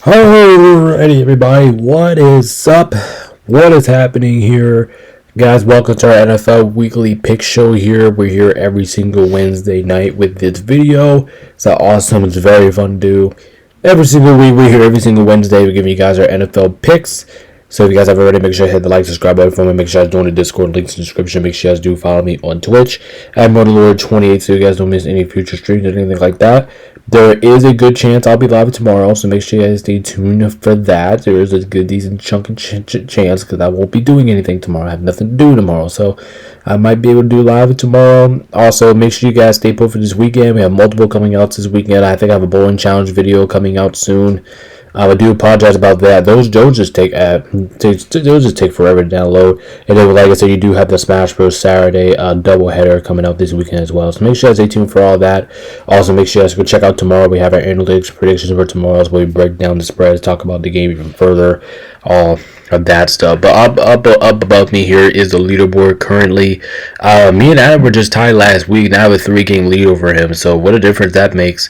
Alrighty, everybody, what is up? What is happening here? Guys, welcome to our NFL Weekly Pick Show here. We're here every single Wednesday night with this video. It's awesome. It's very fun to do. Every single week, we're here every single Wednesday. We're giving you guys our NFL picks. So if you guys have already, make sure you hit the like, subscribe button for me. Make sure you guys join the Discord, links in the description. Make sure you guys do follow me on Twitch at MurderLord28 so you guys don't miss any future streams or anything like that. There is a good chance I'll be live tomorrow, so make sure you guys stay tuned for that. There is a good, decent chunk of chance because I won't be doing anything tomorrow. I have nothing to do tomorrow, so I might be able to do live tomorrow. Also, make sure you guys stay put for this weekend. We have multiple coming out this weekend. I think I have a bowling challenge video coming out soon. I do apologize about that. Those just take forever to download. And then, like I said, you do have the Smash Bros. Saturday doubleheader coming out this weekend as well. So make sure you stay tuned for all that. Also, make sure you guys go check out tomorrow. We have our analytics predictions for tomorrow, where we break down the spreads, talk about the game even further, all of that stuff. But up above me here is the leaderboard currently. Me and Adam were just tied last week. Now I have a 3-game lead over him. So what a difference that makes.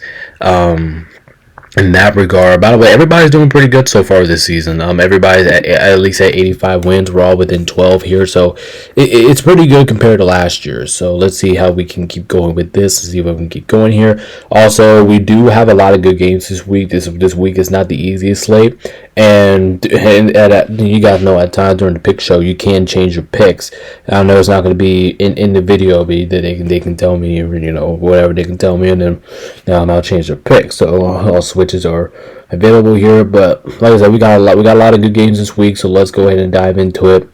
In that regard. By the way, everybody's doing pretty good so far this season. Everybody's at least at 85 wins. We're all within 12 here, so it's pretty good compared to last year. So let's see how we can keep going with this. See if we can keep going here. Also, we do have a lot of good games this week. This week is not the easiest slate, and you guys know at times during the pick show you can change your picks. I know it's not going to be in the video, but they can tell me, whatever they can tell me, and then I'll change their picks. So I'll switches are available here, but like I said, we got a lot of good games this week, so let's go ahead and dive into it.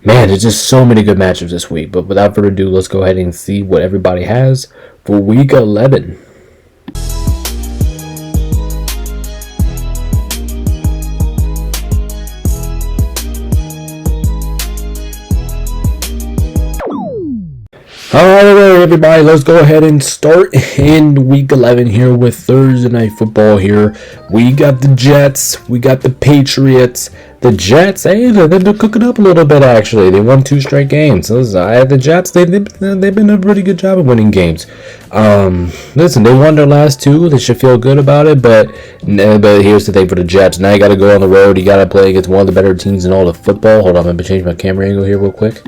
Man, there's just so many good matchups this week, but without further ado, let's go ahead and see what everybody has for week 11. Alright, everybody, let's go ahead and start in week 11 here with Thursday Night Football here. We got the Jets, we got the Patriots. The Jets, hey, they've been cooking up a little bit, actually. They won 2 straight games. The Jets, they've been a pretty good job of winning games. Listen, they won their last 2. They should feel good about it, but here's the thing for the Jets. Now you got to go on the road. You got to play against one of the better teams in all of football. Hold on, I'm going to change my camera angle here real quick.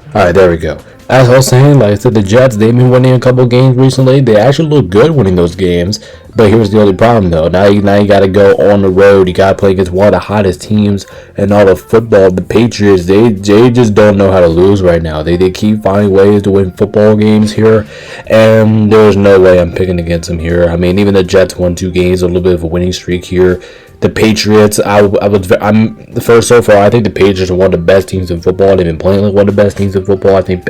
Alright, there we go. As I was saying, like I said, the Jets, they've been winning a couple games recently. They actually look good winning those games. But here's the only problem, though. Now you got to go on the road. You got to play against one of the hottest teams in all of football. The Patriots, they just don't know how to lose right now. They keep finding ways to win football games here. And there's no way I'm picking against them here. I mean, even the Jets won 2 games, a little bit of a winning streak here. The Patriots, I'm the first so far. I think the Patriots are one of the best teams in football. They've been playing like one of the best teams in football. I think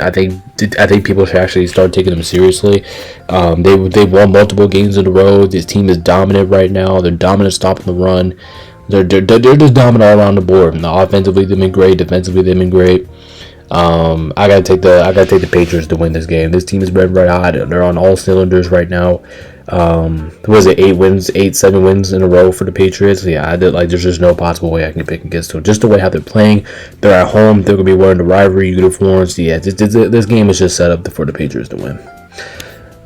people should actually start taking them seriously. They've won multiple games in a row. This team is dominant right now. They're dominant stopping the run. They're just dominant all around the board. And offensively, they've been great. Defensively, they've been great. I gotta take the Patriots to win this game. This team is red hot. They're on all cylinders right now. Was it 7 wins in a row for the Patriots? Yeah, there's just no possible way I can pick against them. Just the way how they're playing, they're at home, they're gonna be wearing the rivalry uniforms. Yeah, this game is just set up for the Patriots to win.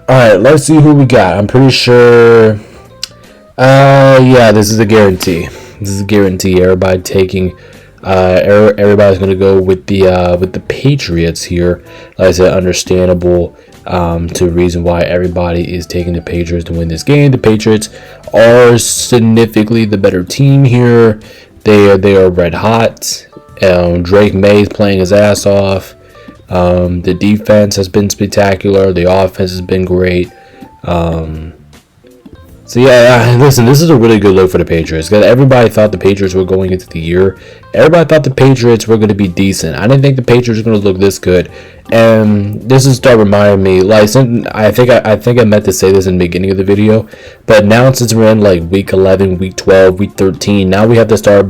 All right, let's see who we got. I'm pretty sure. Yeah, this is a guarantee. This is a guarantee. Everybody taking. Everybody's gonna go with the Patriots here. Like I said, understandable. To the reason why everybody is taking the Patriots to win this game. The Patriots are significantly the better team here. They are red hot. Drake May is playing his ass off. The defense has been spectacular. The offense has been great. So yeah, listen, this is a really good look for the Patriots. Because everybody thought the Patriots were going into the year. Everybody thought the Patriots were going to be decent. I didn't think the Patriots were going to look this good. And this is start reminding me, like, I think I meant to say this in the beginning of the video, but now since we're in like week 11, week 12, week 13, now we have to start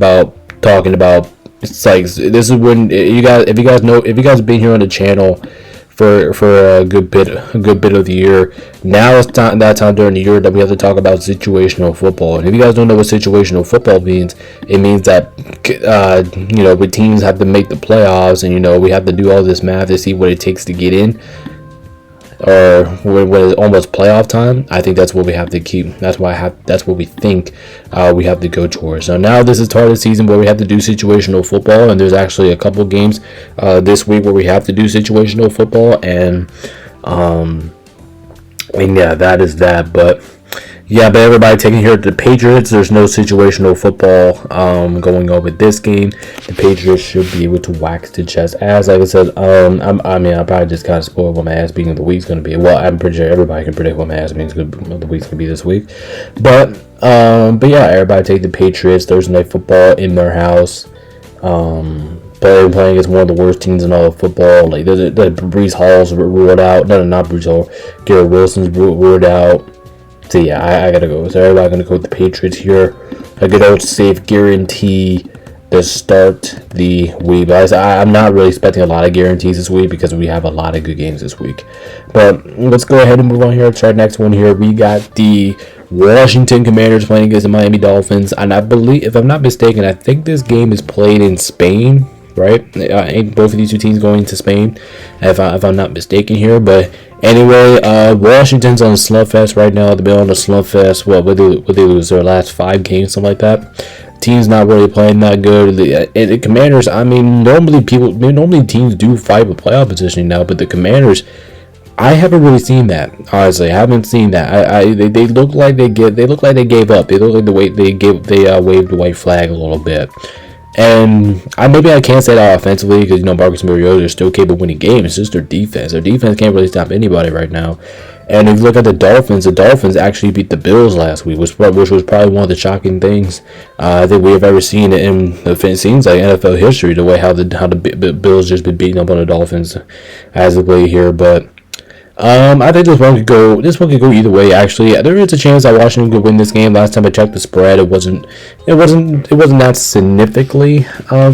talking about. It's like this is when if you guys have been here on the channel for a good bit of the year. Now it's that time during the year that we have to talk about situational football. And if you guys don't know what situational football means, it means that when teams have to make the playoffs, and we have to do all this math to see what it takes to get in. or when it's almost playoff time, I think that's what we have to keep. That's what we think we have to go towards. So now this is part of the season where we have to do situational football, and there's actually a couple games this week where we have to do situational football, and yeah, that is that. But yeah, but everybody taking here at the Patriots. There's no situational football going on with this game. The Patriots should be able to wax the Jets ass. Like I said, I probably just kind of spoiled what my ass beating of the week's going to be. Well, I'm pretty sure everybody can predict what my ass beating of the week's going to be this week. But yeah, everybody take the Patriots. Thursday Night Football in their house. Playing against one of the worst teams in all of football. Like the Breece Hall's ruled out. No, not Breece Hall. Garrett Wilson's ruled out. So yeah, I gotta go. So everybody gonna go with the Patriots here. A good old safe guarantee to start the week. But I'm not really expecting a lot of guarantees this week because we have a lot of good games this week. But let's go ahead and move on here to our next one here. We got the Washington Commanders playing against the Miami Dolphins. And I believe, if I'm not mistaken, I think this game is played in Spain, right? Ain't both of these two teams going to Spain, if I'm not mistaken here. But anyway, Washington's on a slugfest right now. They've been on a slugfest. What would they lose their last 5 games, something like that? Team's not really playing that good. The Commanders, I mean, normally teams do fight with playoff positioning now, but the Commanders, I haven't really seen that. Honestly, I haven't seen that. They look like they look like they gave up. They look like they waved the white flag a little bit. And maybe I can't say that offensively because Marcus Mariota is still capable of winning games. It's just their defense. Their defense can't really stop anybody right now. And if you look at the Dolphins actually beat the Bills last week, which was probably one of the shocking things that we have ever seen in it seems like NFL history. The way how the Bills just been beating up on the Dolphins as of late here, but. I think this one could go either way. Actually, there is a chance that Washington could win this game. Last time I checked the spread, it wasn't that significantly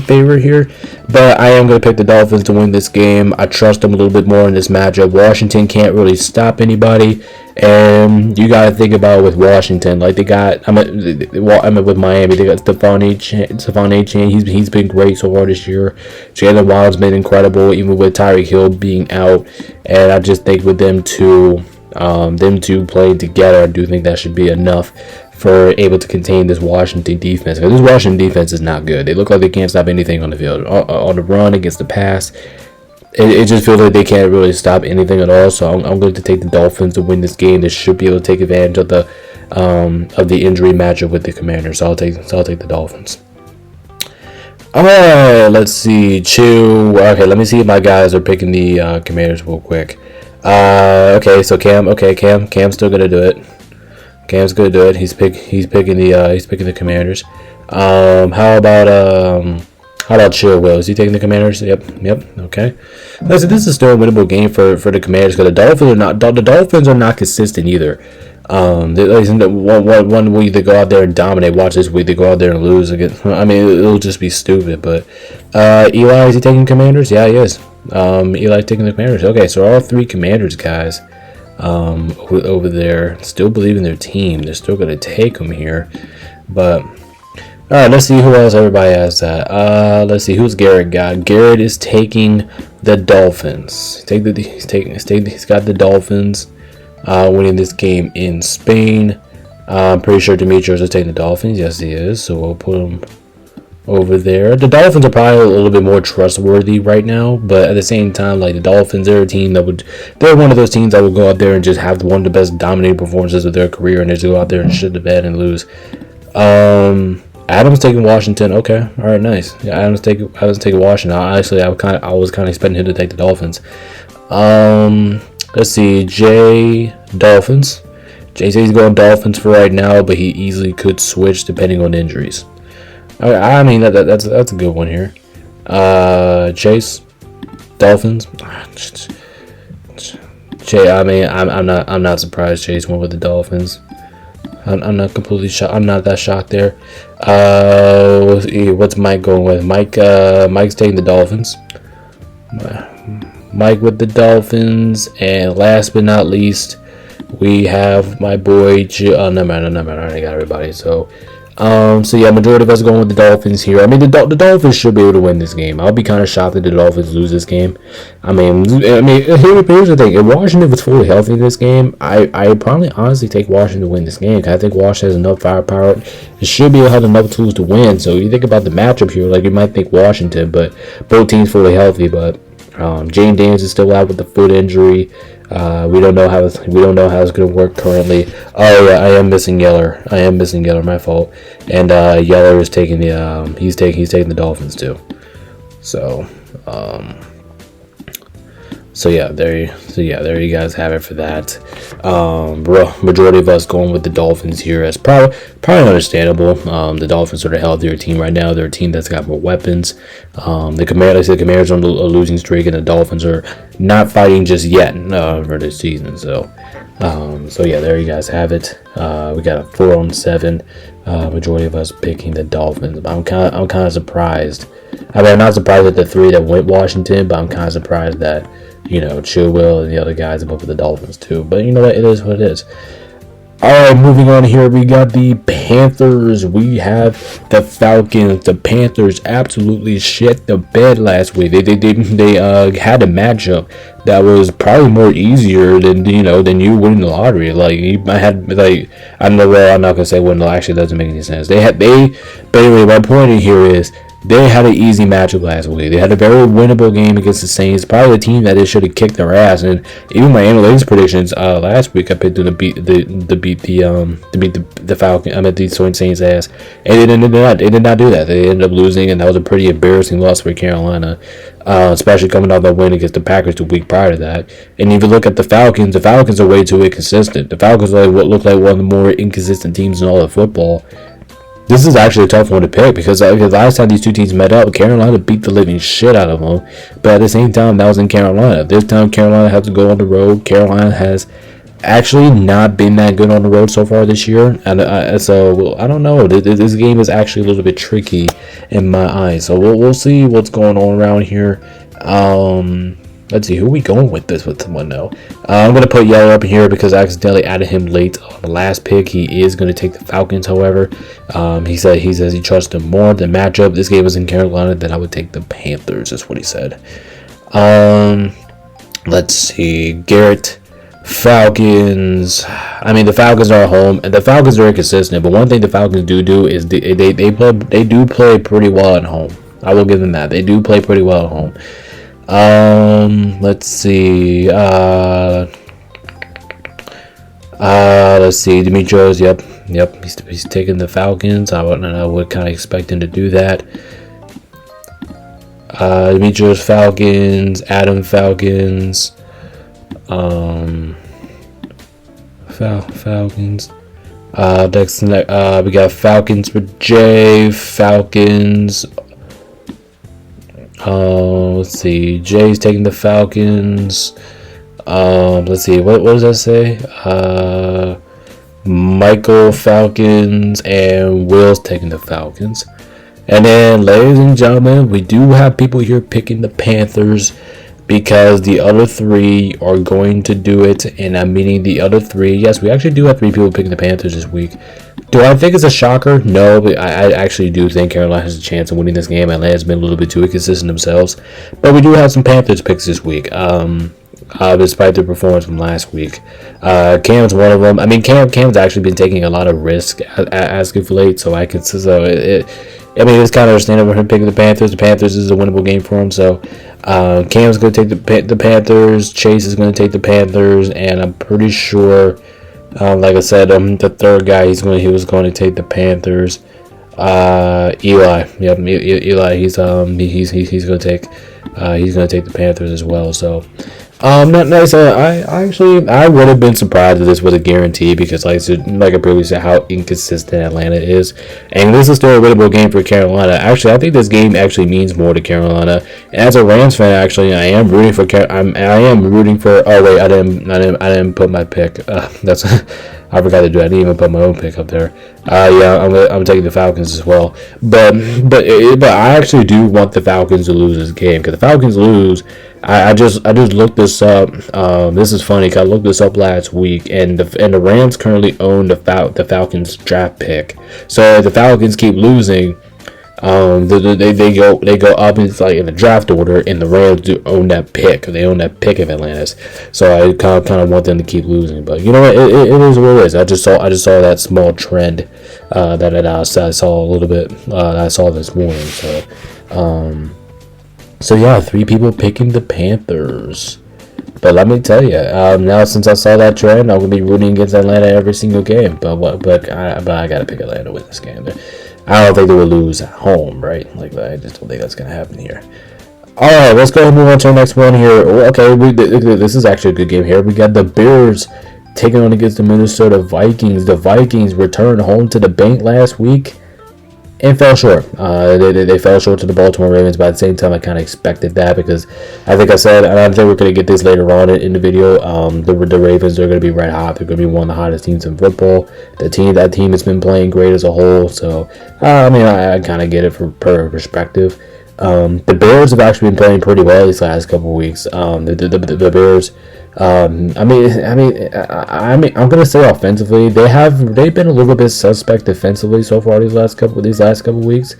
favored here. But I am going to pick the Dolphins to win this game. I trust them a little bit more in this matchup. Washington can't really stop anybody, and you got to think about with Washington, like they got. With Miami, they got Stephon Achane. He's been great so far this year. Jalen Waddle's been incredible, even with Tyreek Hill being out. And I just think with them two playing together, I do think that should be enough for able to contain this Washington defense. Because this Washington defense is not good. They look like they can't stop anything on the field. On the run, against the pass, it just feels like they can't really stop anything at all. So I'm going to take the Dolphins to win this game. They should be able to take advantage of the injury matchup with the Commanders. So I'll take the Dolphins. Alright, let's see. Okay, let me see if my guys are picking the Commanders real quick. Okay, so Cam's still gonna do it. Cam's gonna do it. He's picking the Commanders. How about Chill Will? Is he taking the Commanders? Yep. Okay. Listen, this is still a winnable game for the Commanders because the Dolphins are not consistent either. One week they go out there and dominate. Watch this week they go out there and lose again. I mean, it'll just be stupid. But Eli, is he taking Commanders? Yeah, he is. Eli's taking the Commanders. Okay, so all 3 Commanders guys over there still believe in their team. They're still gonna take them here. But all right, let's see who else everybody has that. Let's see who's Garrett got. Garrett is taking the Dolphins. He's got the Dolphins. Winning this game in Spain. I'm pretty sure Demetrius is taking the Dolphins. Yes, he is. So we'll put him over there. The Dolphins are probably a little bit more trustworthy right now, but at the same time, like the Dolphins, they're one of those teams that will go out there and just have one of the best dominating performances of their career, and they just go out there and shit the bed and lose. Adams taking Washington. Okay, all right, nice. Yeah, Adams taking Washington. I was kind of expecting him to take the Dolphins. Let's see, Jay Dolphins. Jay says he's going Dolphins for right now, but he easily could switch depending on injuries. I mean that's a good one here. Chase Dolphins. Jay, I mean I'm not surprised Chase went with the Dolphins. I'm not completely shocked. I'm not that shocked there. What's Mike going with? Mike's taking the Dolphins. Mike with the Dolphins, and last but not least, we have my boy. No matter. I already got everybody. So, So yeah, majority of us going with the Dolphins here. I mean, the Dolphins should be able to win this game. I'll be kind of shocked that the Dolphins lose this game. Here's the thing: if Washington was fully healthy in this game, I probably honestly take Washington to win this game. I think Washington has enough firepower. It should be able to have enough tools to win. So you think about the matchup here, like you might think Washington, but both teams fully healthy. But Jane Daniels is still out with the foot injury. We don't know how it's going to work currently. Oh yeah, I am missing Yeller. My fault. And Yeller is taking the he's taking the Dolphins too. So yeah, there you guys have it for that. Majority of us going with the Dolphins here, as probably understandable. The Dolphins are a healthier team right now. They're a team that's got more weapons. The Commanders are on a losing streak, and the Dolphins are not fighting just yet for this season. So yeah, there you guys have it. We got a 4-7. Majority of us picking the Dolphins. I'm kind of surprised. I mean, I'm not surprised at the 3 that went Washington, but I'm kind of surprised that, Chilwell and the other guys above the Dolphins too. But you know what? It is what it is. Alright, moving on here, we got the Panthers. We have the Falcons. The Panthers absolutely shit the bed last week. They had a matchup that was probably more easier than you winning the lottery. I'm not gonna say winning. Actually, doesn't make any sense. But anyway, my point here is they had an easy matchup last week. They had a very winnable game against the Saints. Probably the team that they should have kicked their ass. And even my analytics predictions last week, I picked them to beat the Falcons. I mean the Saints ass, and they did not do that. They ended up losing, and that was a pretty embarrassing loss for Carolina, especially coming off that win against the Packers the week prior to that. And if you look at the Falcons are way too inconsistent. The Falcons are what look like one of the more inconsistent teams in all of football. This is actually a tough one to pick because last time these two teams met up, Carolina beat the living shit out of them. But at the same time, that was in Carolina. This time, Carolina had to go on the road. Carolina has actually not been that good on the road so far this year. And so I don't know. This game is actually a little bit tricky in my eyes. So we'll see what's going on around here. Let's see, who are we going with this with someone now? I'm going to put Yeller up here because I accidentally added him late on the last pick. He is going to take the Falcons, however. He says he trusts them more. The matchup, this game was in Carolina, then I would take the Panthers, is what he said. Let's see, Garrett, Falcons. I mean, the Falcons are at home, and the Falcons are inconsistent, but one thing the Falcons do is they do play pretty well at home. I will give them that. They do play pretty well at home. Let's see. Demetrius. Yep. He's taking the Falcons. I would kind of expect him to do that. Demetrius Falcons. Adam Falcons. Falcons. Next, we got Falcons for Jay. Falcons. Let's see. Jay's taking the Falcons. Let's see. What does that say? Michael Falcons and Will's taking the Falcons. And then, ladies and gentlemen, we do have people here picking the Panthers because the other 3 are going to do it. And I'm meaning the other 3. Yes, we actually do have 3 people picking the Panthers this week. Do I think it's a shocker? No, but I actually do think Carolina has a chance of winning this game. Atlanta's been a little bit too inconsistent themselves. But we do have some Panthers picks this week, despite their performance from last week. Cam's one of them. I mean, Cam's actually been taking a lot of risk as of late, so I it's kind of understandable for him picking the Panthers. The Panthers is a winnable game for him, so Cam's going to take the Panthers. Chase is going to take the Panthers, and I'm pretty sure... like I said, the third guy he was going to take the Panthers. Eli, yep, Eli. He's going to take the Panthers as well. So, not nice. I would have been surprised if this was a guarantee because, like I previously said, how inconsistent Atlanta is, and this is still a winnable game for Carolina. Actually, I think this game actually means more to Carolina. And as a Rams fan, actually, I am rooting for. I am rooting for. Oh wait, I didn't put my pick. I forgot to do that. I didn't even put my own pick up there. Yeah, I'm taking the Falcons as well. But I actually do want the Falcons to lose this game, because the Falcons lose. I just looked this up. This is funny, because I looked this up last week, and the Rams currently own the Falcons draft pick. So if the Falcons keep losing, they go up in the draft order, and the Rams do own that pick. They own that pick of Atlantis. So I kind of want them to keep losing, but you know what? It is what it is. I just saw that small trend that I saw a little bit. I saw this morning. So yeah, 3 people picking the Panthers. But let me tell you, now since I saw that trend, I'm gonna be rooting against Atlanta every single game. But I gotta pick Atlanta with this game. I don't think they will lose at home, right? I just don't think that's gonna happen here. All right, let's go ahead and move on to our next one here. Okay, this is actually a good game here. We got the Bears taking on against the Minnesota Vikings. The Vikings returned home to the bank last week and fell short. They fell short to the Baltimore Ravens, but at the same time, I kind of expected that, because I think I said, and I think we're going to get this later on in the video, the Ravens are going to be red hot. They're going to be one of the hottest teams in football. That team has been playing great as a whole, so I kind of get it from per perspective. The Bears have actually been playing pretty well these last couple of weeks. The Bears, I'm gonna say offensively, they've been a little bit suspect defensively so far these last couple of weeks.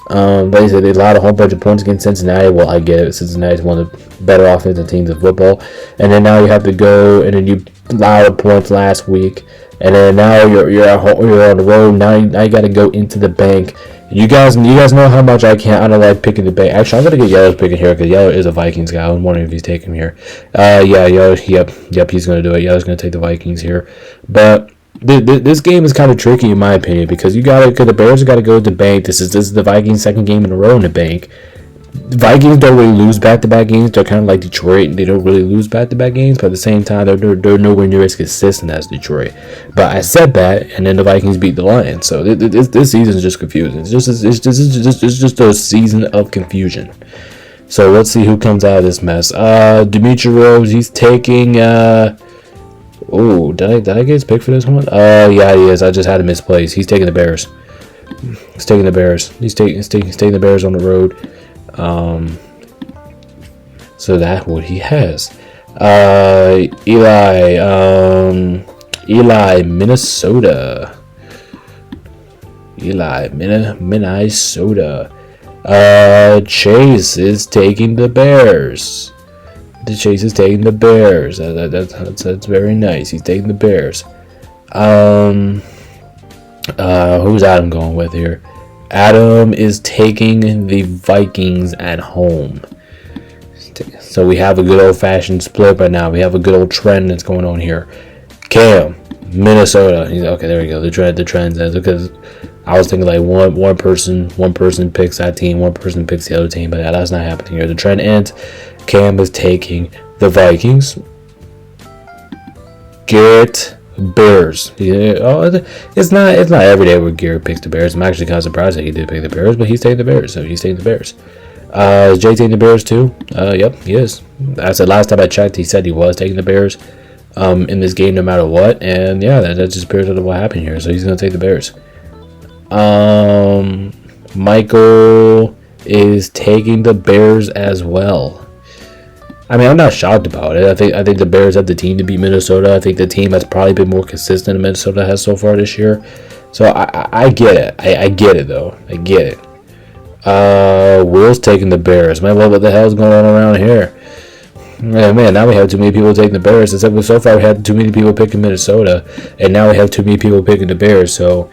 They allowed a whole bunch of points against Cincinnati. Well, I get it. Cincinnati's one of the better offensive teams in football, and then now you have to go, and then you allowed points last week, and then now you're on the road. Now you got to go into the bank. You guys know how much I don't like picking the bank. Actually, I'm gonna get Yellow's picking here, because Yellow is a Vikings guy. I was wondering if he's taking him here. Yeah, Yellow. Yep, he's gonna do it. Yellow's gonna take the Vikings here, but this game is kind of tricky in my opinion, because the Bears got to go to the bank. This is the Vikings' second game in a row in the bank. Vikings don't really lose back-to-back games. They're kind of like Detroit. They don't really lose back-to-back games, but at the same time, they're nowhere near as consistent as Detroit. But I said that, and then the Vikings beat the Lions. So this season is just confusing. It's just a season of confusion. So let's see who comes out of this mess. Dimitri Rose, he's taking. Did I get his pick for this one? Yeah, he is. I just had him misplaced. He's taking the Bears. He's taking the Bears. He's taking the Bears on the road. So that's what he has. Eli, Minnesota. Minnesota. Chase is taking the Bears. Chase is taking the Bears. That's very nice. He's taking the Bears. Who's Adam going with here? Adam is taking the Vikings at home. So we have a good old-fashioned split right now. We have a good old trend that's going on here. Cam, Minnesota. Okay, there we go. The trend. Because I was thinking like one person picks that team, one person picks the other team, but that's not happening here. The trend ends. Cam is taking the Vikings. Garrett, Bears. It's not every day where Garrett picks the Bears. I'm actually kind of surprised that he did pick the Bears, but he's taking the Bears. So he's taking the Bears. Is Jay taking the Bears too? Yep, he is. I said last time I checked, he said he was taking the Bears in this game no matter what. And yeah, that just appears to what happened here. So he's going to take the Bears. Michael is taking the Bears as well. I mean, I'm not shocked about it. I think the Bears have the team to beat Minnesota. I think the team has probably been more consistent than Minnesota has so far this year. So I get it. I get it, though. I get it. Will's taking the Bears. Man, what the hell is going on around here? Man, now we have too many people taking the Bears. Except so far we had too many people picking Minnesota, and now we have too many people picking the Bears. So,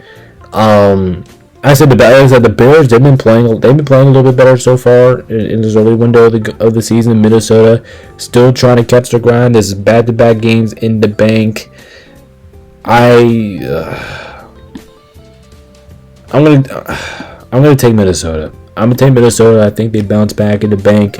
I said the Bears. They've been playing a little bit better so far in this early window of the season. Minnesota still trying to catch their grind. There's back-to-back games in the bank. I'm gonna take Minnesota. I'm gonna take Minnesota. I think they bounce back in the bank.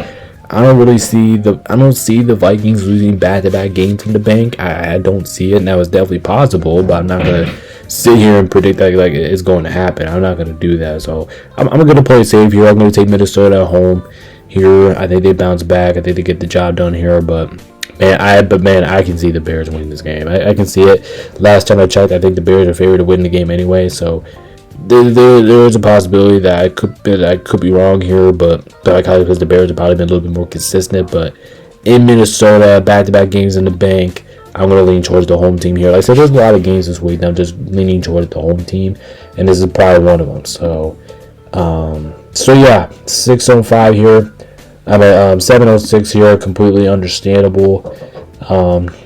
I don't see the Vikings losing back-to-back games in the bank. I don't see it. Now it's definitely possible, but I'm not gonna sit here and predict that like it's going to happen. I'm not gonna do that. So I'm gonna play it safe here. I'm gonna take Minnesota at home here. I think they bounce back. I think they get the job done here. But Man, I can see the Bears winning this game. I can see it. Last time I checked, I think the Bears are favored to win the game anyway. So there is a possibility that I could be wrong here, but because the Bears have probably been a little bit more consistent. But in Minnesota, back-to-back games in the bank, I'm going to lean towards the home team here. Like I said, there's a lot of games this week. I'm just leaning towards the home team, and this is probably one of them. So yeah, 6:05 here. I'm at 7:06 here. Completely understandable.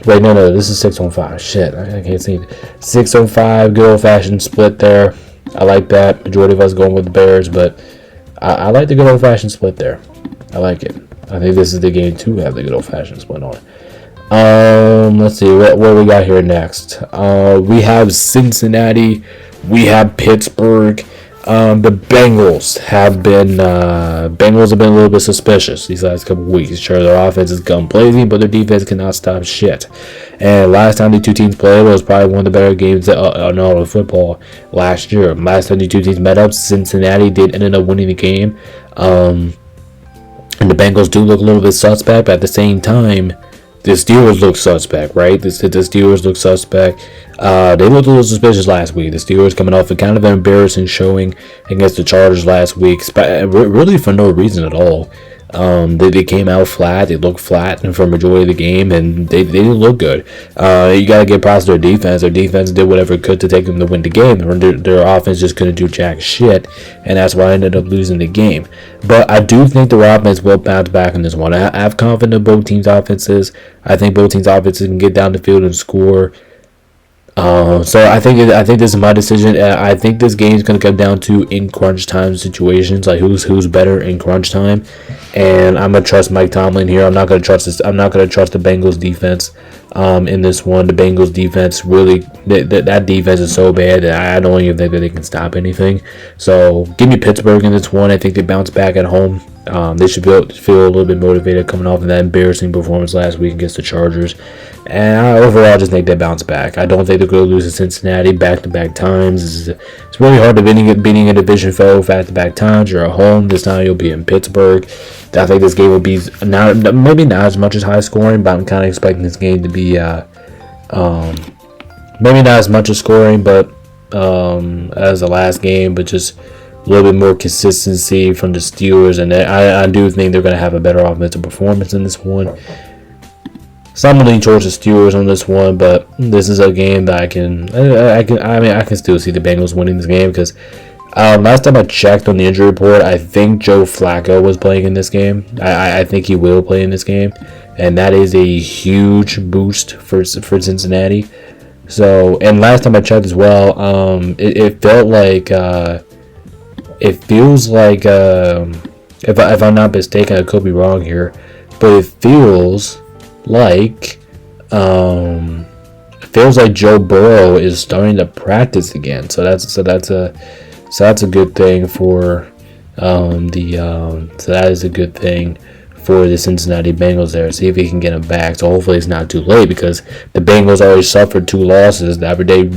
Wait, no, this is 6:05. Shit, I can't see it. 6:05, good old-fashioned split there. I like that. Majority of us going with the Bears, but I like the good old-fashioned split there. I like it. I think this is the game to have the good old-fashioned split on. Let's see what we got here next. We have Cincinnati. We have Pittsburgh. The Bengals have been a little bit suspicious these last couple weeks. Sure, their offense is gun blazing, but their defense cannot stop shit. And last time the two teams played was probably one of the better games in all of football last year. Last time the two teams met up, Cincinnati did end up winning the game. And the Bengals do look a little bit suspect, but at the same time, the Steelers look suspect, right? The Steelers look suspect. They looked a little suspicious last week. The Steelers coming off a kind of an embarrassing showing against the Chargers last week, really for no reason at all. They came out flat. They looked flat for a majority of the game, and they didn't look good. You got to give props to their defense. Their defense did whatever it could to take them to win the game. Their offense just couldn't do jack shit, and that's why I ended up losing the game. But I do think their offense will bounce back in this one. I have confidence in both teams' offenses. I think both teams' offenses can get down the field and score. So I think this is my decision. I think this game is going to come down to in crunch time situations, like who's better in crunch time, and I'm gonna trust Mike Tomlin here. I'm not gonna trust this. I'm not gonna trust the Bengals defense in this one. The Bengals defense really that defense is so bad that I don't even think that they can stop anything. So give me Pittsburgh in this one. I think they bounce back at home. They should feel a little bit motivated coming off of that embarrassing performance last week against the Chargers. And overall, I just think they bounce back. I don't think they're going to lose to Cincinnati back-to-back times. It's really hard to beating a division foe back-to-back times. You're at home. This time you'll be in Pittsburgh. I think this game will be maybe not as much as high scoring, but I'm kind of expecting this game to be maybe not as much as scoring, but as the last game, but just a little bit more consistency from the Steelers, and I do think they're going to have a better offensive performance in this one. So I'm leaning towards the Steelers on this one, but this is a game that I can still see the Bengals winning this game because last time I checked on the injury report, I think Joe Flacco was playing in this game. I think he will play in this game, and that is a huge boost for Cincinnati. So, and last time I checked as well, it felt like it feels like if I'm not mistaken, I could be wrong here, but it feels like Joe Burrow is starting to practice again. So that's a good thing for that is a good thing for the Cincinnati Bengals there. See if he can get him back. So hopefully it's not too late because the Bengals already suffered 2 losses every day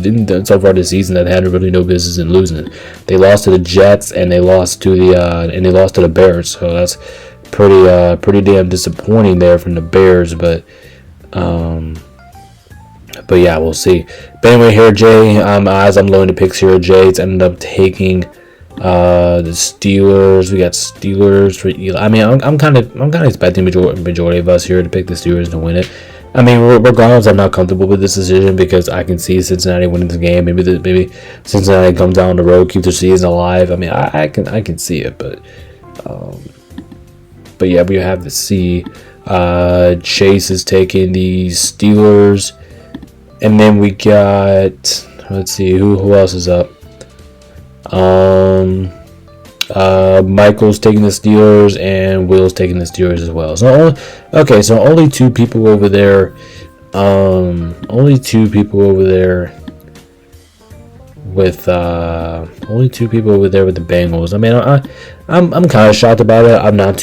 so far this season that they had really no business in losing. They lost to the Jets and they lost to the Bears. So that's pretty damn disappointing there from the Bears, but yeah, we'll see. But anyway, here Jay, as I'm loading the picks here, Jay's ended up taking the Steelers. We got Steelers for Eli. I mean, I'm kind of expecting majority of us here to pick the Steelers to win it. I mean, regardless, I'm not comfortable with this decision because I can see Cincinnati winning the game. Maybe Cincinnati comes down the road, keep their season alive. I mean, I can see it, but yeah, we have to see. Chase is taking the Steelers, and then we got, let's see, who else is up. Michael's taking the Steelers, and Will's taking the Steelers as well. So only 2 people over there. Only 2 people over there with the Bengals. I mean, I'm kind of shocked about it. I'm not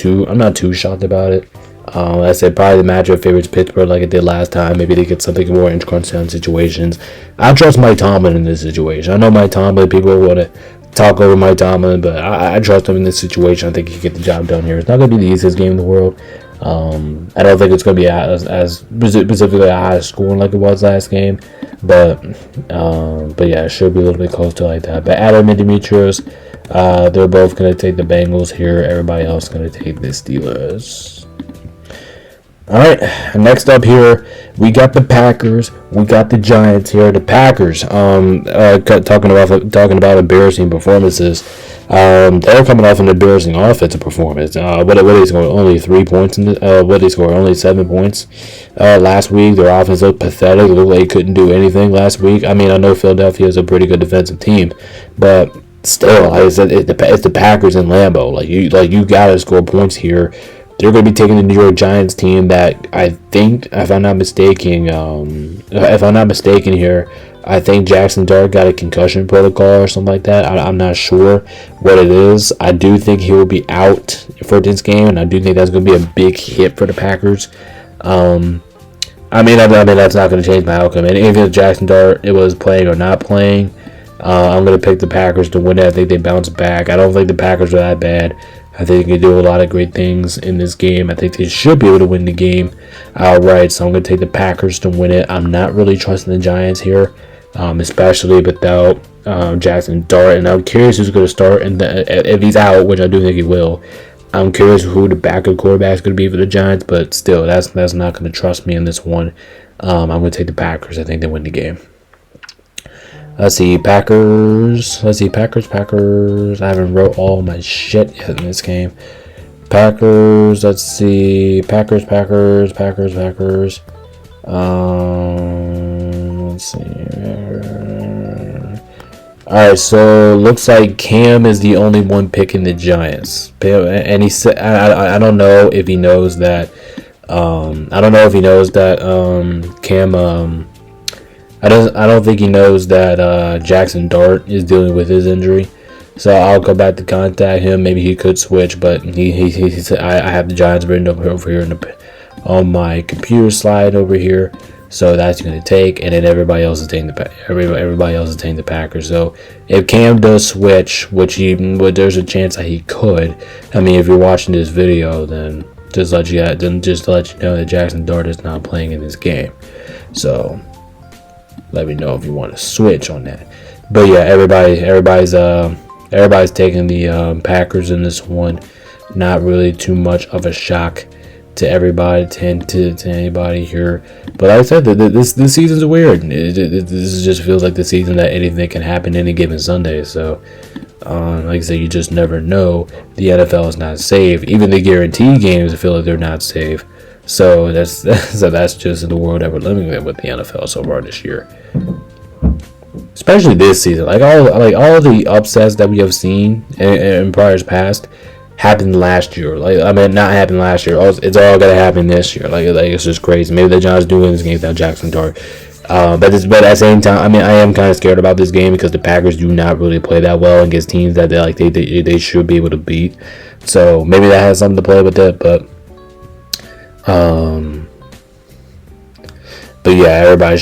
too shocked about it. I said probably the matchup favors Pittsburgh like it did last time. Maybe they get something more in crunch time situations. I trust Mike Tomlin in this situation. I know Mike Tomlin. People want to talk over Mike Tomlin, but I trust him in this situation. I think he can get the job done here. It's not going to be the easiest game in the world. I don't think it's going to be as specifically a high scoring like it was last game, but yeah, it should be a little bit close to like that. But Adam and Demetrius, they're both going to take the Bengals here. Everybody else is going to take the Steelers. All right, next up here, we got the Packers. We got the Giants here. The Packers, talking about embarrassing performances. They're coming off an embarrassing offensive performance. What they scored only 3 points what they scored only 7 points last week. Their offense looked pathetic. It looked like they couldn't do anything last week. I mean, I know Philadelphia is a pretty good defensive team, but still, like I said, it's the Packers in Lambeau. You gotta score points here. They're going to be taking the New York Giants team that I think, if I'm not mistaken here, I think Jackson Dart got a concussion protocol or something like that. I'm not sure what it is. I do think he will be out for this game, and I do think that's going to be a big hit for the Packers. I mean that's not going to change my outcome. And even if Jackson Dart it was playing or not playing, I'm going to pick the Packers to win it. I think they bounce back. I don't think the Packers are that bad. I think they can do a lot of great things in this game. I think they should be able to win the game outright. So I'm going to take the Packers to win it. I'm not really trusting the Giants here, especially without Jackson Dart. And I'm curious who's going to start. And if he's out, which I do think he will, I'm curious who the backup quarterback is going to be for the Giants. But still, that's not going to trust me in this one. I'm going to take the Packers. I think they win the game. Let's see, Packers. I haven't wrote all my shit yet in this game. Packers. Let's see. Packers. Let's see. Alright, so looks like Cam is the only one picking the Giants. And he said, I don't know if he knows that. Cam. I don't think he knows that Jackson Dart is dealing with his injury, so I'll go back to contact him. Maybe he could switch, but he said I have the Giants written over here on my computer slide over here, so that's going to take, and then everybody else is taking the Packers. So if Cam does switch, which there's a chance that he could. I mean, if you're watching this video, then just to let you know that Jackson Dart is not playing in this game. So let me know if you want to switch on that. But yeah, everybody's taking the Packers in this one. Not really too much of a shock to everybody, to anybody here. But like I said, this season's weird. This just feels like the season that anything can happen any given Sunday. So, like I said, you just never know. The NFL is not safe. Even the guaranteed games, I feel like they're not safe. So that's just the world that we're living in with the NFL so far this year, especially this season. Like all the upsets that we have seen in priors past happened last year. Not happened last year. It's all gonna happen this year. Like it's just crazy. Maybe the Giants do win this game without Jackson Dart. But at the same time, I am kind of scared about this game because the Packers do not really play that well against teams that they should be able to beat. So maybe that has something to play with it, but yeah, everybody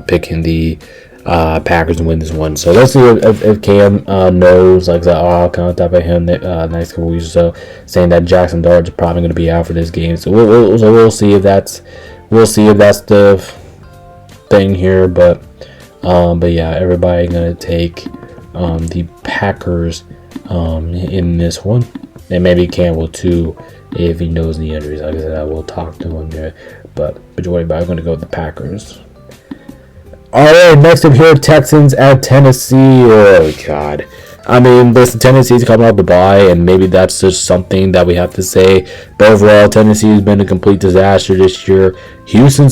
picking the Packers to win this one. So let's see if Cam knows. Like I said, I'll contact him next couple weeks or so, saying that Jackson Dart is probably going to be out for this game. So we'll see if that's the thing here. But yeah, everybody going to take the Packers in this one, and maybe Cam will too. If he knows the injuries, like I said, I will talk to him there. But majority, I'm going to go with the Packers. All right, next up here, Texans at Tennessee. Oh God, I mean, listen, Tennessee's coming off the bye, and maybe that's just something that we have to say. But overall, Tennessee has been a complete disaster this year. Houston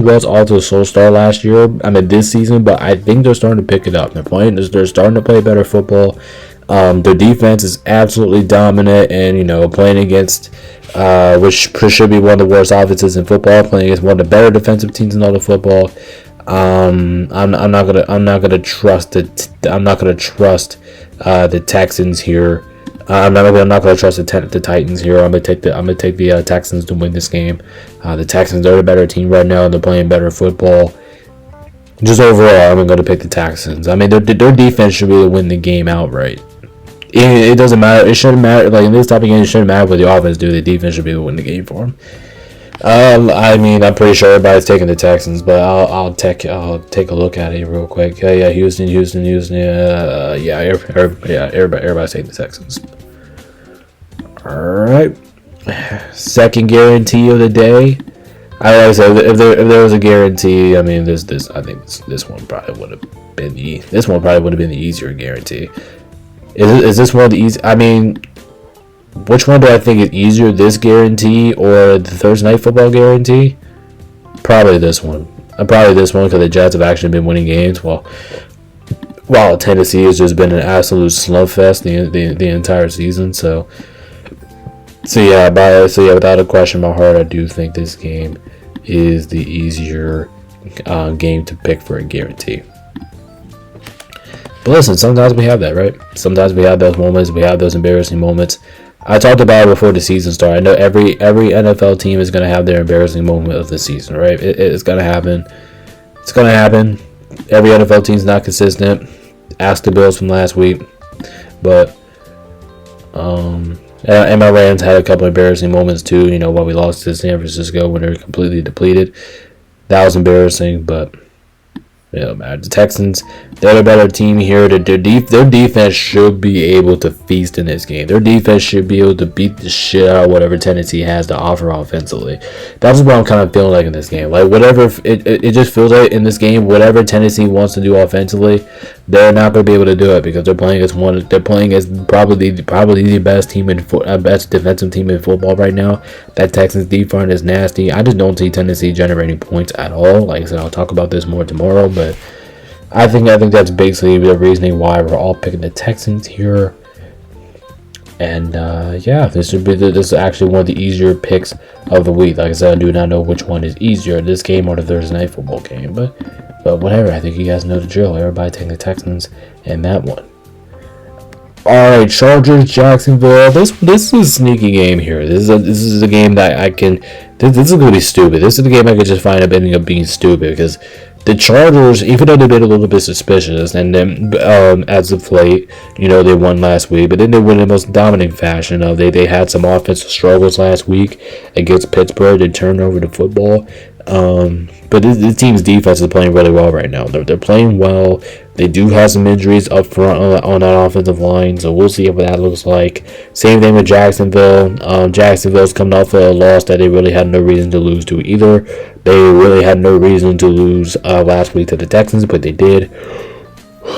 was also a slow start last year. I mean, this season, but I think they're starting to pick it up. They're starting to play better football. Their defense is absolutely dominant, and playing against which should be one of the worst offenses in football, playing against one of the better defensive teams in all of football. I'm not gonna trust the Texans here. I'm not gonna trust the Titans here. I'm gonna take the Texans to win this game. The Texans are the better team right now, and they're playing better football. Just overall, I'm going to pick the Texans. I mean, their defense should be able to win the game outright. It doesn't matter. It shouldn't matter. Like in this type of game, it shouldn't matter what the offense do. The defense should be able to win the game for them. I mean, I'm pretty sure everybody's taking the Texans, but I'll take a look at it real quick. Yeah, Houston. Everybody's taking the Texans. All right. Second guarantee of the day. I like said, if there was a guarantee, I mean, I think this one probably would have been the easier guarantee. Is this one the easy? I mean, which one do I think is easier, this guarantee or the Thursday Night Football guarantee? Probably this one. Probably this one because the Jets have actually been winning games while Tennessee has just been an absolute slump fest the entire season. So yeah, without a question in my heart, I do think this game is the easier game to pick for a guarantee. But listen, sometimes we have that, right? Sometimes we have those moments. We have those embarrassing moments. I talked about it before the season started. I know every NFL team is going to have their embarrassing moment of the season, right? It's going to happen. It's going to happen. Every NFL team's not consistent. Ask the Bills from last week. But and my Rams had a couple embarrassing moments too. You know, while we lost to San Francisco when they were completely depleted. That was embarrassing, but it don't matter. The Texans, they're a better team here. Their defense should be able to feast in this game. Their defense should be able to beat the shit out of whatever Tennessee has to offer offensively. That's what I'm kind of feeling like in this game. Like whatever it just feels like in this game, whatever Tennessee wants to do offensively, they're not going to be able to do it because they're playing as one. They're playing as probably the best team best defensive team in football right now. That Texans defense is nasty. I just don't see Tennessee generating points at all. Like I said, I'll talk about this more tomorrow, but I think that's basically the reasoning why we're all picking the Texans here. And yeah, this is actually one of the easier picks of the week. Like I said, I do not know which one is easier, this game or the Thursday Night Football game, but whatever. I think you guys know the drill. Everybody taking the Texans in that one. All right, Chargers, Jacksonville. This is a sneaky game here. This is a game that I can. This is going to be stupid. This is the game I could just find ending up being stupid because the Chargers, even though they've been a little bit suspicious, and then as of late, you know, they won last week, but then they won in the most dominant fashion. They had some offensive struggles last week against Pittsburgh. They turned over the football. But this team's defense is playing really well right now. They're playing well. They do have some injuries up front on that offensive line, so we'll see what that looks like. Same thing with Jacksonville. Jacksonville's coming off a loss that they really had no reason to lose to either. They really had no reason to lose last week to the Texans, but they did.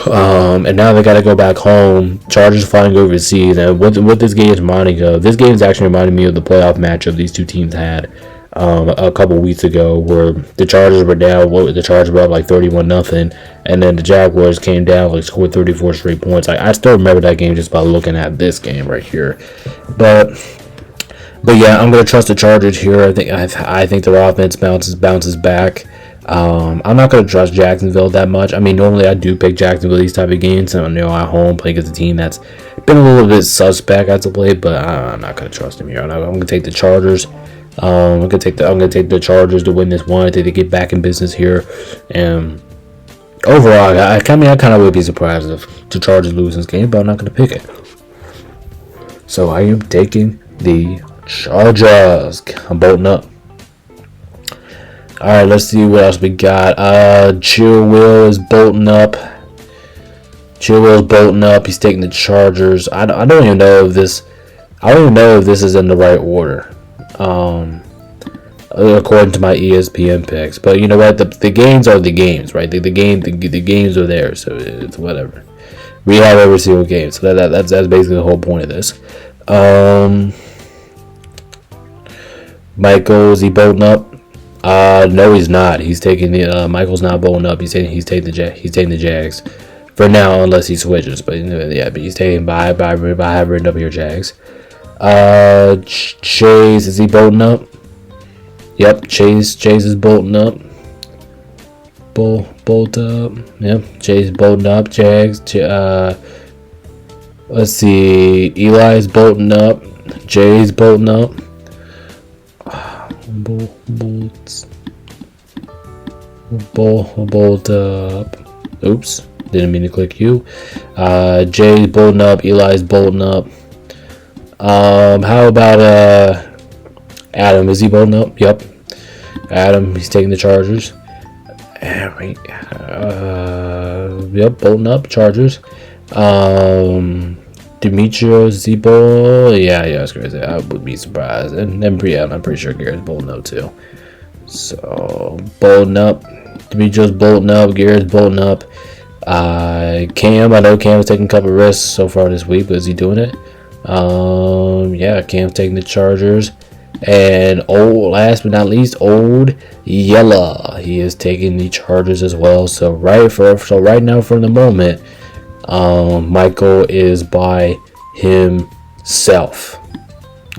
And now they got to go back home. Chargers flying overseas, and what this game is reminding of, this game is actually reminding me of the playoff matchup these two teams had a couple weeks ago, where the Chargers were down. The Chargers were up like 31-0, and then the Jaguars came down, like scored 34 straight points. I still remember that game just by looking at this game right here, but yeah, I'm gonna trust the Chargers here. I think their offense bounces back. I'm not gonna trust Jacksonville that much. I mean, normally I do pick Jacksonville these type of games, and you know, at home playing against a team that's been a little bit suspect as of late, but I'm not gonna trust them here. I'm gonna take the Chargers. I'm gonna take the Chargers to win this one. I think they get back in business here, and overall, I kind of would be surprised if the Chargers lose this game, but I'm not gonna pick it. So I am taking the Chargers. I'm bolting up. All right, let's see what else we got. Chill Will is bolting up. He's taking the Chargers. I don't even know if this is in the right order. According to my ESPN picks, but you know what? The games are the games, right? The games are there, so it's whatever. We have every single game, so that's basically the whole point of this. Michael's he bolting up? No, he's not. He's taking the Michael's not bolting up. He's taking the Jags for now, unless he switches. But yeah, but he's taking by have written up here Jags. Chase, is he bolting up? Yep, Chase is bolting up. Bolt up. Yep, Chase bolting up. Jags. Let's see. Eli's bolting up. Jay's bolting up. Bolt up. Oops. Didn't mean to click you. Jay's bolting up. Eli's bolting up. How about Adam? Is he bolting up? Yep. Adam, he's taking the Chargers. Yep, bolting up. Chargers. Demetrius Zebo. Yeah, I was gonna say I would be surprised. And then I'm pretty sure Garrett's bolting up too. So bolting up. Demetrius bolting up. Garrett's bolting up. Cam, I know Cam's taking a couple of risks so far this week, but is he doing it? Yeah, Cam's taking the Chargers. And last but not least, Old Yella. He is taking the Chargers as well. So right now, for the moment, Michael is by himself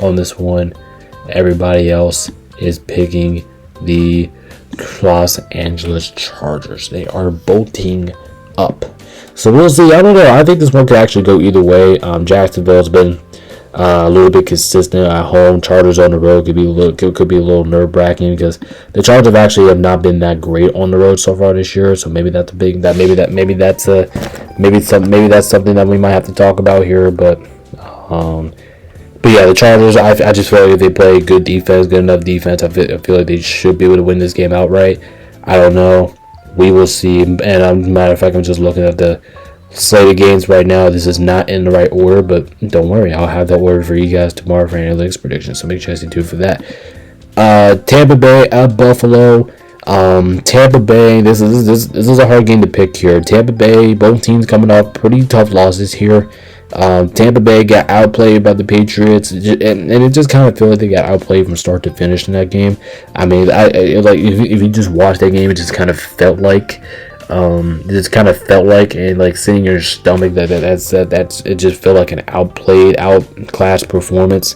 on this one. Everybody else is picking the Los Angeles Chargers. They are bolting up. So we'll see. I don't know. I think this one could actually go either way. Jacksonville's been a little bit consistent at home. Chargers on the road could be a little nerve-wracking because the Chargers actually have not been that great on the road so far this year. So maybe that's maybe that's something that we might have to talk about here. But yeah, the Chargers. I just feel like if they play good defense, good enough defense, I feel like they should be able to win this game outright. I don't know. We will see. And matter of fact, I'm just looking at the slate of games right now. This is not in the right order, but don't worry, I'll have that order for you guys tomorrow for analytics predictions, so make sure you stay tuned for that. Tampa Bay at Buffalo. Tampa Bay, this is a hard game to pick here. Tampa Bay, both teams coming off pretty tough losses here. Tampa Bay got outplayed by the Patriots, and it just kind of felt like they got outplayed from start to finish in that game. I mean, if you just watch that game, it just kind of felt like and like sitting in your stomach that's it just felt like an outclassed performance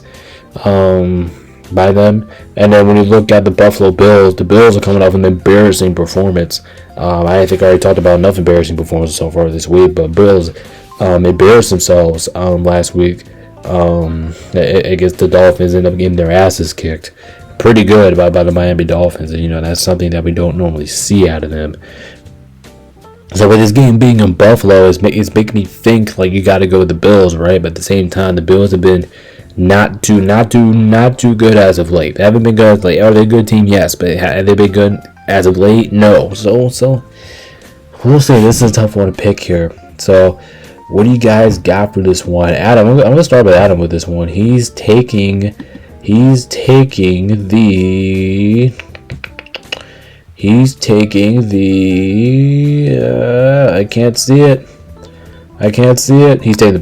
by them. And then when you look at the Buffalo Bills, the Bills are coming off an embarrassing performance. I think I already talked about enough embarrassing performances so far this week, but Bills embarrassed themselves last week against the Dolphins. Ended up getting their asses kicked pretty good by the Miami Dolphins, and that's something that we don't normally see out of them. So with this game being in Buffalo, it's making me think like you got to go with the Bills, right? But at the same time, the Bills have been not too good as of late. They haven't been good as of late. Are they a good team? Yes, but have they been good as of late? No. So we'll see. This is a tough one to pick here. So what do you guys got for this one? Adam, I'm going to start with Adam with this one. He's taking the I can't see it. He's taking the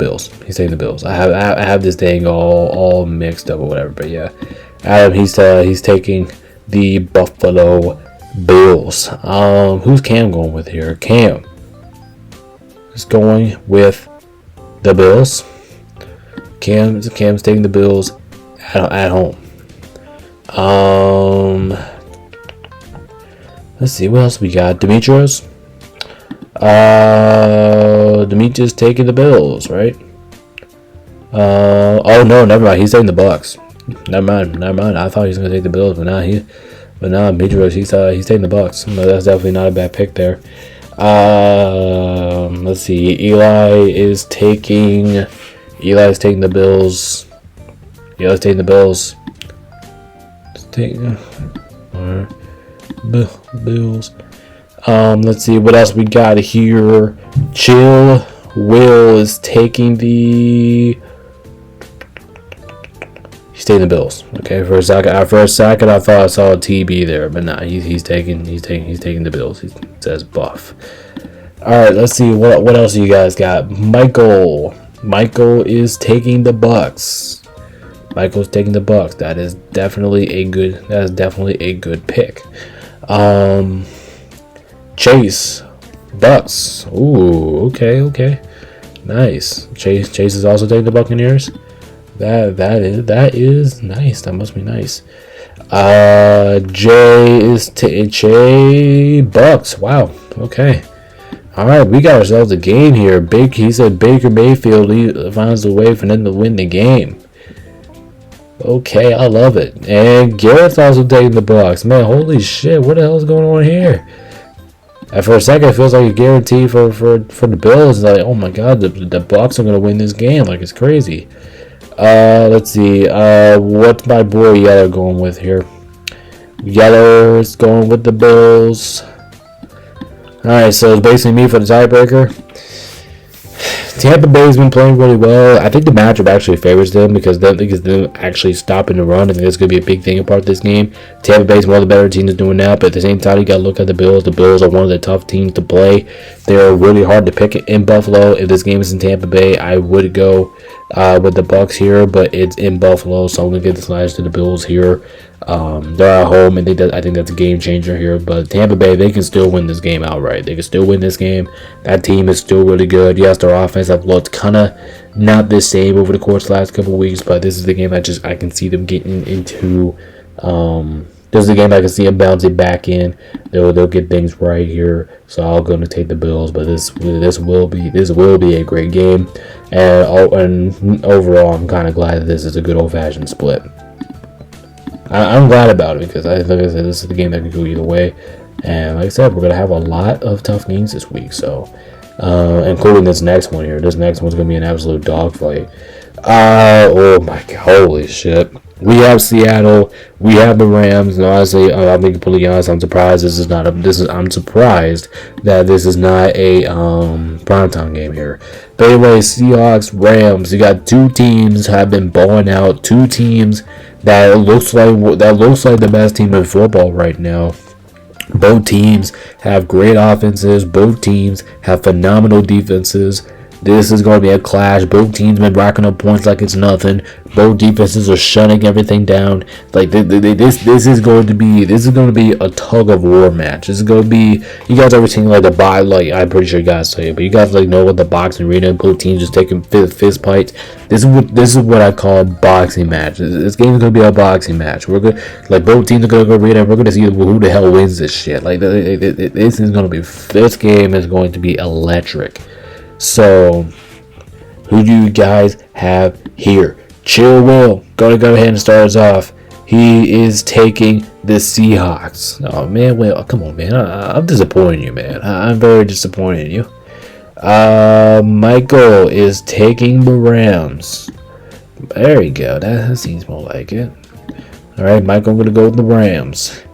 Bills. I have this thing all mixed up or whatever, but yeah. Adam, he's taking the Buffalo Bills. Who's Cam going with here? Cam is going with the Bills. Cam's taking the Bills at home. Let's see, what else we got? Demetrius taking the Bills, right? Oh no, never mind. He's taking the Bucks. Never mind. I thought he was gonna take the Bills, but now Demetrius, he's taking the Bucks. No, that's definitely not a bad pick there. Let's see. Eli's taking the Bills. Eli's taking the Bills. Bills. Let's see what else we got here. Chill Will is taking the. He's taking the Bills. Okay, for a second I thought I saw a TB there, but nah, he's taking the Bills. He says buff. All right, let's see what else you guys got. Michael is taking the Bucks. Michael's taking the Bucks. That is definitely a good pick. Chase, Bucks. Ooh, okay, nice. Chase is also taking the Buccaneers. That is nice. That must be nice. Jay Bucks. Wow. Okay. All right, we got ourselves a game here. He said Baker Mayfield finds a way for them to win the game. Okay, I love it. And Garrett's also taking the Bucks. Man, holy shit, what the hell is going on here? And for a second, it feels like a guarantee for the Bills. Like, oh my God, the Bucs are gonna win this game. Like, it's crazy. Let's see. What's my boy Yeller going with here? Yeller is going with the Bills. All right, so it's basically me for the tiebreaker. Tampa Bay's been playing really well. I think the matchup actually favors them because them actually stopping the run. I think that's going to be a big thing about this game. Tampa Bay's one of the better teams doing that, but at the same time, you got to look at the Bills. The Bills are one of the tough teams to play. They're really hard to pick in Buffalo. If this game is in Tampa Bay, I would go with the Bucs here, but it's in Buffalo, so I'm going to give the slides to the Bills here. They're at home, and I think that's a game changer here. But Tampa Bay, they can still win this game outright. They can still win this game. That team is still really good. Yes, their offense have looked kind of not the same over the course of the last couple of weeks, but this is the game I can see them getting into. This is the game I can see them bouncing back in. They'll get things right here. So I'm going to take the Bills, but this will be a great game. And overall, I'm kind of glad that this is a good old-fashioned split. I'm glad about it because, like I said, this is the game that can go either way. And like I said, we're going to have a lot of tough games this week. So, including this next one here. This next one's going to be an absolute dogfight. Oh my God, holy shit. We have Seattle. We have the Rams. And honestly, I'll be completely honest. I'm surprised I'm surprised that this is not a primetime game here. But anyway, Seahawks, Rams. You got two teams have been balling out. Two teams that looks like the best team in football right now. Both teams have great offenses. Both teams have phenomenal defenses. This is going to be a clash. Both teams been racking up points like it's nothing. Both defenses are shutting everything down. Like this is going to be a tug of war match. This is going to be, you guys ever seen like the box? Like, I'm pretty sure you guys say it, but you guys like know what the boxing arena. Both teams just taking fist fights. This is what I call a boxing match. This game is going to be a boxing match. We're good. Like, both teams are going to go arena. We're going to see who the hell wins this shit. Like, this game is going to be electric. So, who do you guys have here? Chill Will, go ahead and start us off. He is taking the Seahawks. Oh man, Will, come on, man. I'm disappointing you, man. I'm very disappointed in you. Michael is taking the Rams. There you go. That seems more like it. All right, Michael, I'm gonna go with the Rams.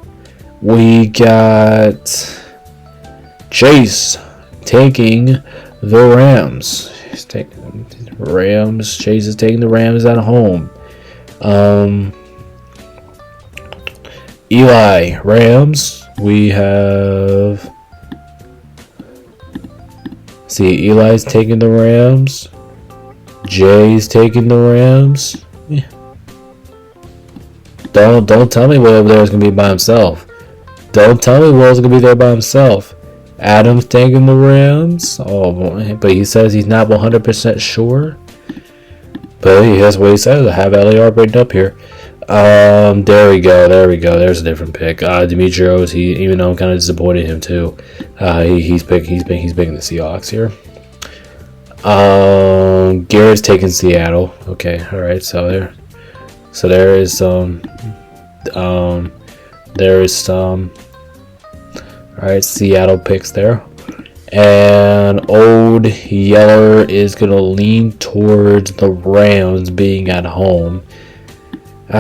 We got Chase taking the Rams. He's taking the Rams. Chase is taking the Rams at home. Eli, Rams. We have. See, Eli's taking the Rams. Jay's taking the Rams. Yeah. Don't tell me Will over there is gonna be by himself. Don't tell me Will's gonna be there by himself. Adam's taking the Rams. Oh boy, but he says he's not 100% sure. But that's what he says. I have LAR written up here. There we go. There's a different pick. Demetrios. Even though I'm kind of disappointed in him too. He's picking the Seahawks here. Garrett's taking Seattle. Okay, all right. So there is some. Alright, Seattle picks there. And Old Yeller is going to lean towards the Rams being at home.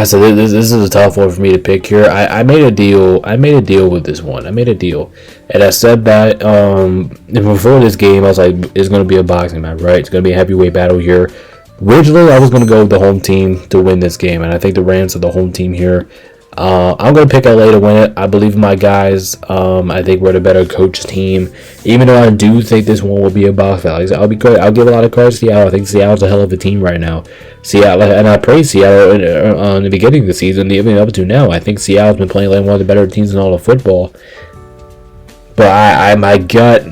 So this is a tough one for me to pick here. I made a deal with this one. And I said that before this game, I was like, it's going to be a boxing match, right? It's going to be a heavyweight battle here. Originally, I was going to go with the home team to win this game. And I think the Rams are the home team here. I'm going to pick LA to win it. I believe in my guys. I think we're the better coach team. Even though I do think this one will be a box battle. I'll give a lot of credit to Seattle. I think Seattle's a hell of a team right now. Seattle, and I praise Seattle in the beginning of the season, even up to now. I think Seattle's been playing like one of the better teams in all of football. But my gut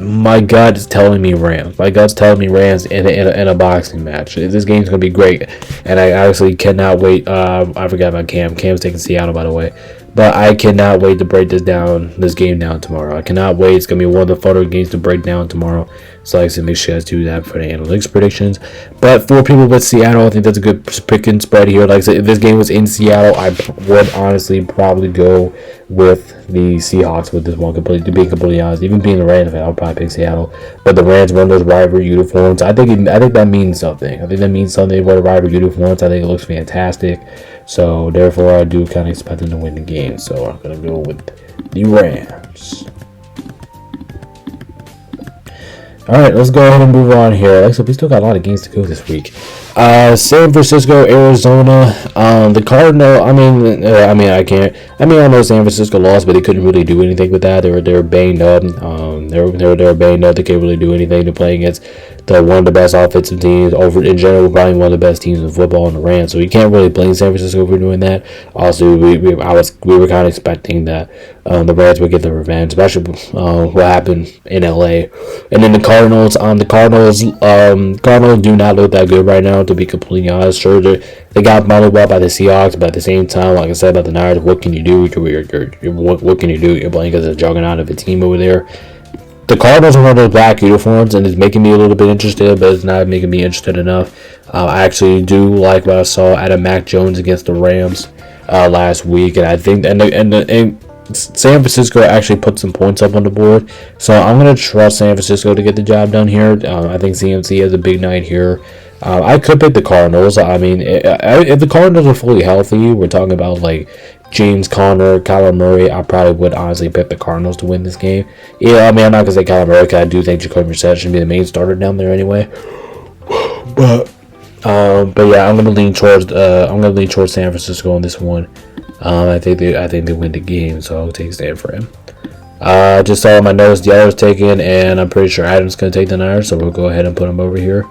is telling me Rams. My gut's telling me Rams in a boxing match. This game's gonna be great, and I actually cannot wait. I forgot about Cam. Cam's taking Seattle, by the way. But I cannot wait to break this game down tomorrow. I cannot wait. It's gonna be one of the funner games to break down tomorrow. So like I said, make sure you guys do that for the analytics predictions. But for people with Seattle, I think that's a good pick and spread here. Like I said, if this game was in Seattle, I would honestly probably go with the Seahawks with this one. To be completely honest, even being the Rams fan, I'll probably pick Seattle. But the Rams run those rivalry uniforms. I think that means something. I think that means something for the rivalry uniforms. I think it looks fantastic. So therefore, I do kind of expect them to win the game. So I'm gonna go with the Rams. Alright, let's go ahead and move on here. Like I said, we still got a lot of games to go this week. San Francisco, Arizona. The Cardinal. I know San Francisco lost, but they couldn't really do anything with that. They were banged up. They were banged up. They can't really do anything to play against one of the best offensive teams over in general, probably one of the best teams in football in the Rams. So you can't really blame San Francisco for doing that. Also, we were kind of expecting that the Rams would get the revenge, especially what happened in LA. And then the Cardinals. Cardinals do not look that good right now, to be completely honest. Sure, they got modeled up by the Seahawks, but at the same time, like I said about the Niners, what can you do? What can you do? You're playing as a juggernaut of a team over there. The Cardinals are wearing those black uniforms, and it's making me a little bit interested, but it's not making me interested enough. I actually do like what I saw out of Mac Jones against the Rams last week, and I think and San Francisco actually put some points up on the board, so I'm going to trust San Francisco to get the job done here. I think CMC has a big night here. I could pick the Cardinals. I mean, if the Cardinals are fully healthy, we're talking about like James Conner, Kyler Murray, I probably would honestly pick the Cardinals to win this game. Yeah, I mean, I'm not going to say Kyler Murray, because I do think Jacoby Brissett should be the main starter down there anyway. But yeah, I'm going to lean towards San Francisco on this one. I think they win the game, so I'll take a stand for him. Just saw my notes, the Oilers taken, and I'm pretty sure Adam's going to take the Niners, so we'll go ahead and put him over here.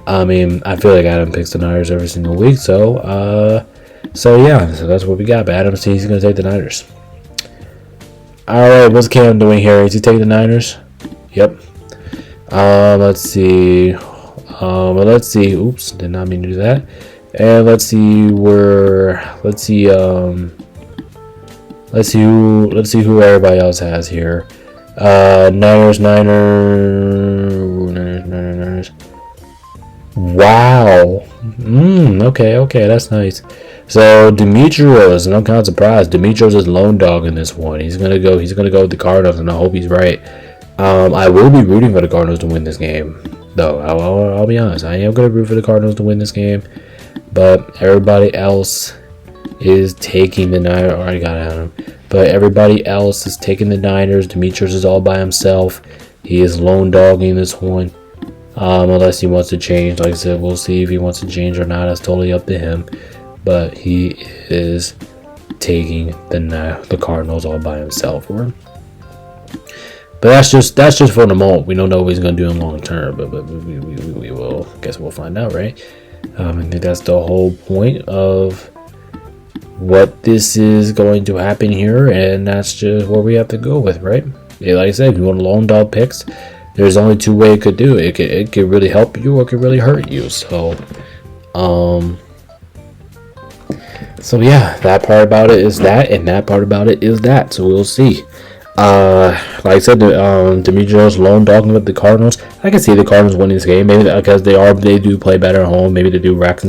I mean, I feel like Adam picks the Niners every single week, so yeah, so that's what we got. But Adam says he's going to take the Niners. Alright, what's Cam doing here? Is he taking the Niners? Yep. Let's see. Oops, did not mean to do that. And let's see who everybody else has here. Niners. Wow. Okay, that's nice. So Demetrios, and I'm kind of surprised. Demetrios is lone dog in this one. He's gonna go with the Cardinals, and I hope he's right. I will be rooting for the Cardinals to win this game, though. I'll be honest. I am gonna root for the Cardinals to win this game, but everybody else is taking the Niners. Already got Adam, but everybody else is taking the Niners. Demetrios is all by himself. He is lone dogging this one. Unless he wants to change. Like I said, we'll see if he wants to change or not. That's totally up to him. But he is taking the Cardinals all by himself. But that's just for the moment. We don't know what he's going to do in long term. But we will. Guess we'll find out, right? I think that's the whole point of what this is going to happen here. And that's just what we have to go with, right? Yeah, like I said, if you want lone dog picks, there's only two ways it could do it. It could really help you or it could really hurt you. So yeah, that part about it is that, and that part about it is that. So we'll see. Like I said, Demetrios lone dogging with the Cardinals. I can see the Cardinals winning this game, maybe because they do play better at home. Maybe they do rack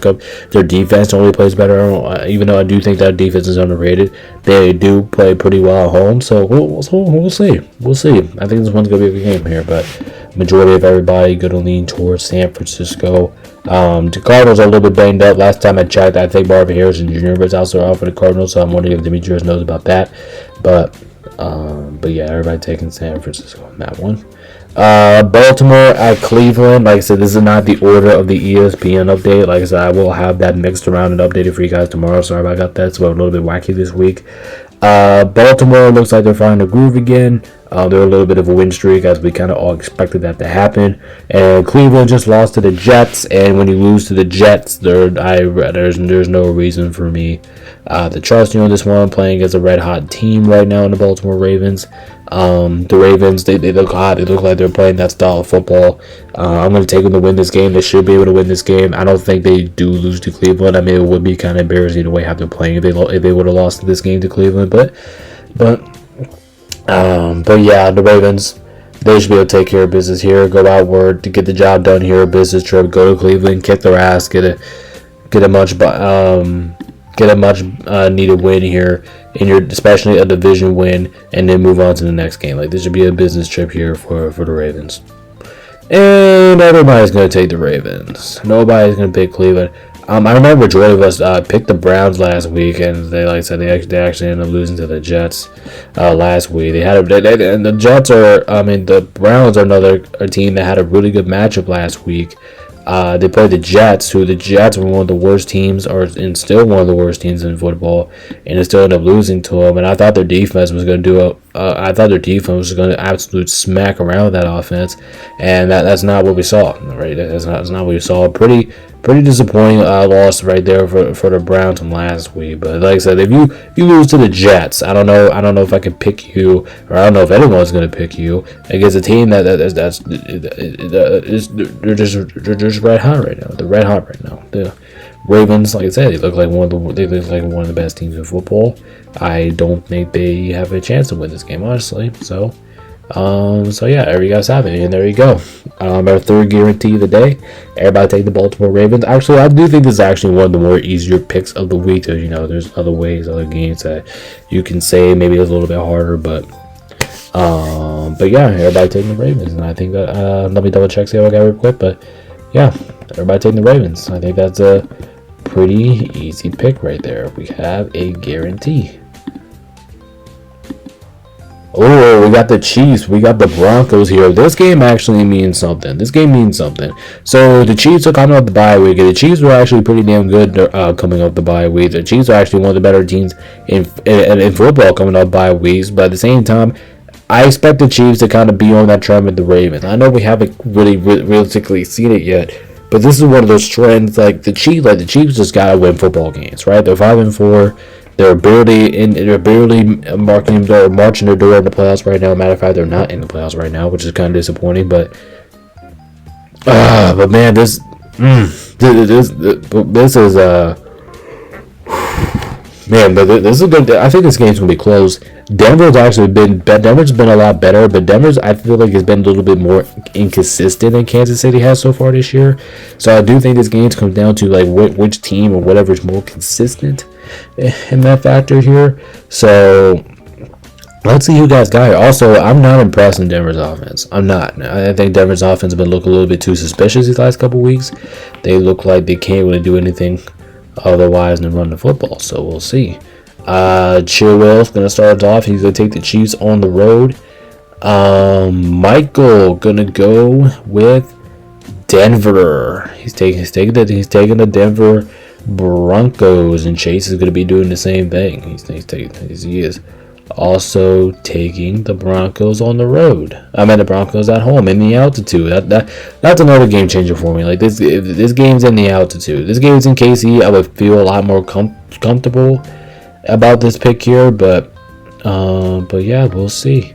up. Their defense only plays better, even though I do think that defense is underrated. They do play pretty well at home, so we'll see. We'll see. I think this one's gonna be a good game here, but majority of everybody gonna lean towards San Francisco. The Cardinals are a little bit banged up. Last time I checked, I think Marvin Harrison Jr. was also out for the Cardinals, so I'm wondering if Demetrios knows about that. But yeah, everybody taking San Francisco on that one. Baltimore at Cleveland. Like I said, this is not the order of the ESPN update. Like I said, I will have that mixed around and updated for you guys tomorrow. Sorry about that. So I'm a little bit wacky this week. Baltimore looks like they're finding a groove again. They're a little bit of a win streak, as we kind of all expected that to happen. And Cleveland just lost to the Jets, and when you lose to the Jets, there's no reason for me to trust you on this one. Playing against a red hot team right now in the Baltimore Ravens. The Ravens, they look hot. They look like they're playing that style of football. I'm going to take them to win this game. They should be able to win this game. I don't think they do lose to Cleveland. I mean, it would be kind of embarrassing the way how they're playing if they would have lost to this game to Cleveland. But yeah, the Ravens, They should be able to take care of business here. Go outward to get the job done here. Business trip. Go to Cleveland. Kick their ass. Get a much needed win here, especially a division win, and then move on to the next game. Like, this should be a business trip here for the Ravens. And everybody's going to take the Ravens. Nobody's going to pick Cleveland. I remember majority of us picked the Browns last week, and they actually ended up losing to the Jets last week. And the Jets the Browns are another team that had a really good matchup last week. They played the Jets, who the Jets were one of the worst teams, and still one of the worst teams in football, and they still ended up losing to them. And I thought their defense was going to absolute smack around that offense, and that's not what we saw. Right, that's not what we saw. Pretty disappointing loss right there for the Browns from last week. But like I said, if you lose to the Jets, I don't know if I can pick you, or I don't know if anyone's going to pick you against a team they're just red hot right now. They're red hot right now. The Ravens, like I said, they look like one of the best teams in football. I don't think they have a chance to win this game, honestly. So yeah, there you guys have it, and there you go. Our third guarantee of the day. Everybody take the Baltimore Ravens. Actually, I do think this is actually one of the more easier picks of the week. Because, there's other games that you can say maybe it's a little bit harder, but yeah, everybody taking the Ravens, and I think that let me double check see how I got real quick, but yeah, everybody taking the Ravens. I think that's a pretty easy pick right there. We have a guarantee. Oh, we got the Chiefs. We got the Broncos here. This game actually means something. So the Chiefs are coming off the bye week, and the Chiefs were actually pretty damn good coming off the bye week. The Chiefs are actually one of the better teams in football coming off bye weeks. But at the same time, I expect the Chiefs to kind of be on that trend with the Ravens. I know we haven't really realistically seen it yet, but this is one of those trends. Like the Chiefs just gotta win football games, right? They're 5-4. They're barely marching their door in the playoffs right now. Matter of fact, they're not in the playoffs right now, which is kind of disappointing. But man, this is man, but this is good. I think this game's gonna be close. Denver's been a lot better, but Denver's, I feel like, has been a little bit more inconsistent than Kansas City has so far this year. So I do think this game comes down to like which team or whatever is more consistent in that factor here. So let's see who guys got here. Also, I'm not impressed in Denver's offense. I'm not. I think Denver's offense has been looking a little bit too suspicious these last couple weeks. They look like they can't really do anything otherwise than run the football. So we'll see. Chilwell's gonna start us off. He's gonna take the Chiefs on the road. Michael gonna go with Denver. He's taking the Denver Broncos, and Chase is gonna be doing the same thing. He is also taking the Broncos on the road. The Broncos at home in the altitude. That's another game changer for me. Like this game's in the altitude. This game's in KC. I would feel a lot more comfortable about this pick here, but yeah, we'll see.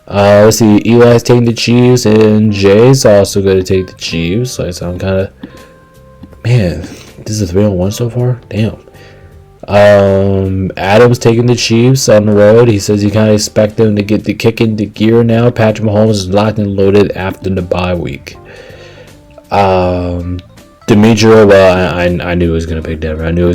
Let's see. Eli's taking the Chiefs, and Jay's also going to take the Chiefs. So I'm kind of, man, this is a 3-on-1 so far. Damn. Adam's taking the Chiefs on the road. He says you kind of expect them to get the kick into gear now. Patrick Mahomes is locked and loaded after the bye week. Demetrio, well, I knew he was going to pick Denver. I normally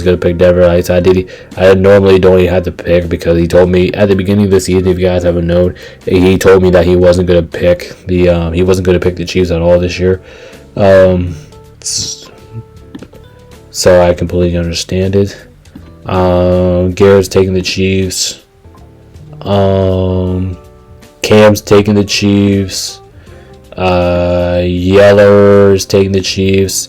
don't even have to pick because he told me at the beginning of the season, if you guys haven't known, he told me that he wasn't going to pick the Chiefs at all this year. So I completely understand it. Garrett's taking the Chiefs. Cam's taking the Chiefs. Yeller's taking the Chiefs.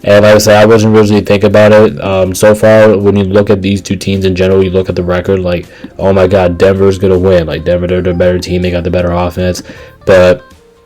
And like I said, I wasn't really thinking about it. So far, when you look at these two teams in general, you look at the record, like, oh my God, Denver's going to win. Like, Denver, they're the better team. They got the better offense. But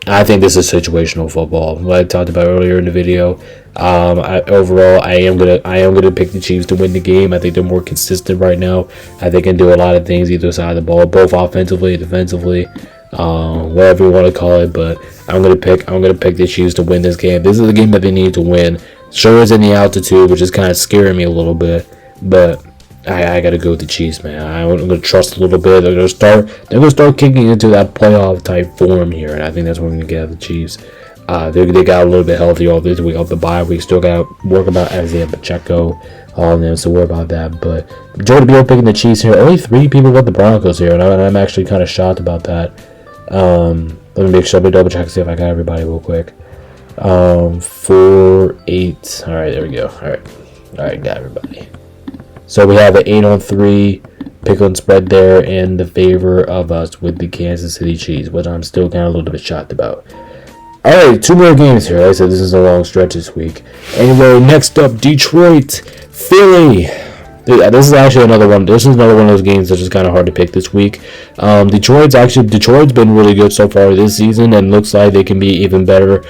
I think this is situational football. What I talked about earlier in the video. Overall, I am gonna pick the Chiefs to win the game. I think they're more consistent right now. I think they can do a lot of things either side of the ball, both offensively, defensively, whatever you want to call it. But I'm gonna pick the Chiefs to win this game. This is the game that they need to win. Sure, it's in the altitude, which is kind of scaring me a little bit, but I gotta go with the Chiefs, man. I'm gonna trust a little bit. They're gonna start kicking into that playoff type form here, and I think that's what we're gonna get out of the Chiefs. They got a little bit healthier all this week off the bye. We still got to work about Isaiah Pacheco, all of them, so worry about that. But Jordan Beal picking the Chiefs here. Only 3 people with the Broncos here, and I'm actually kind of shocked about that. Let me make sure, let me double check, see if I got everybody real quick. 4, 8. All right, there we go. All right, got everybody. So we have an 8-3 pick on spread there in the favor of us with the Kansas City Chiefs, which I'm still kind of a little bit shocked about. All right, 2 more games here. Like I said, this is a long stretch this week. Anyway, next up, Detroit, Philly. This is actually another one. This is another one of those games that's just kind of hard to pick this week. Detroit's been really good so far this season, and looks like they can be even better.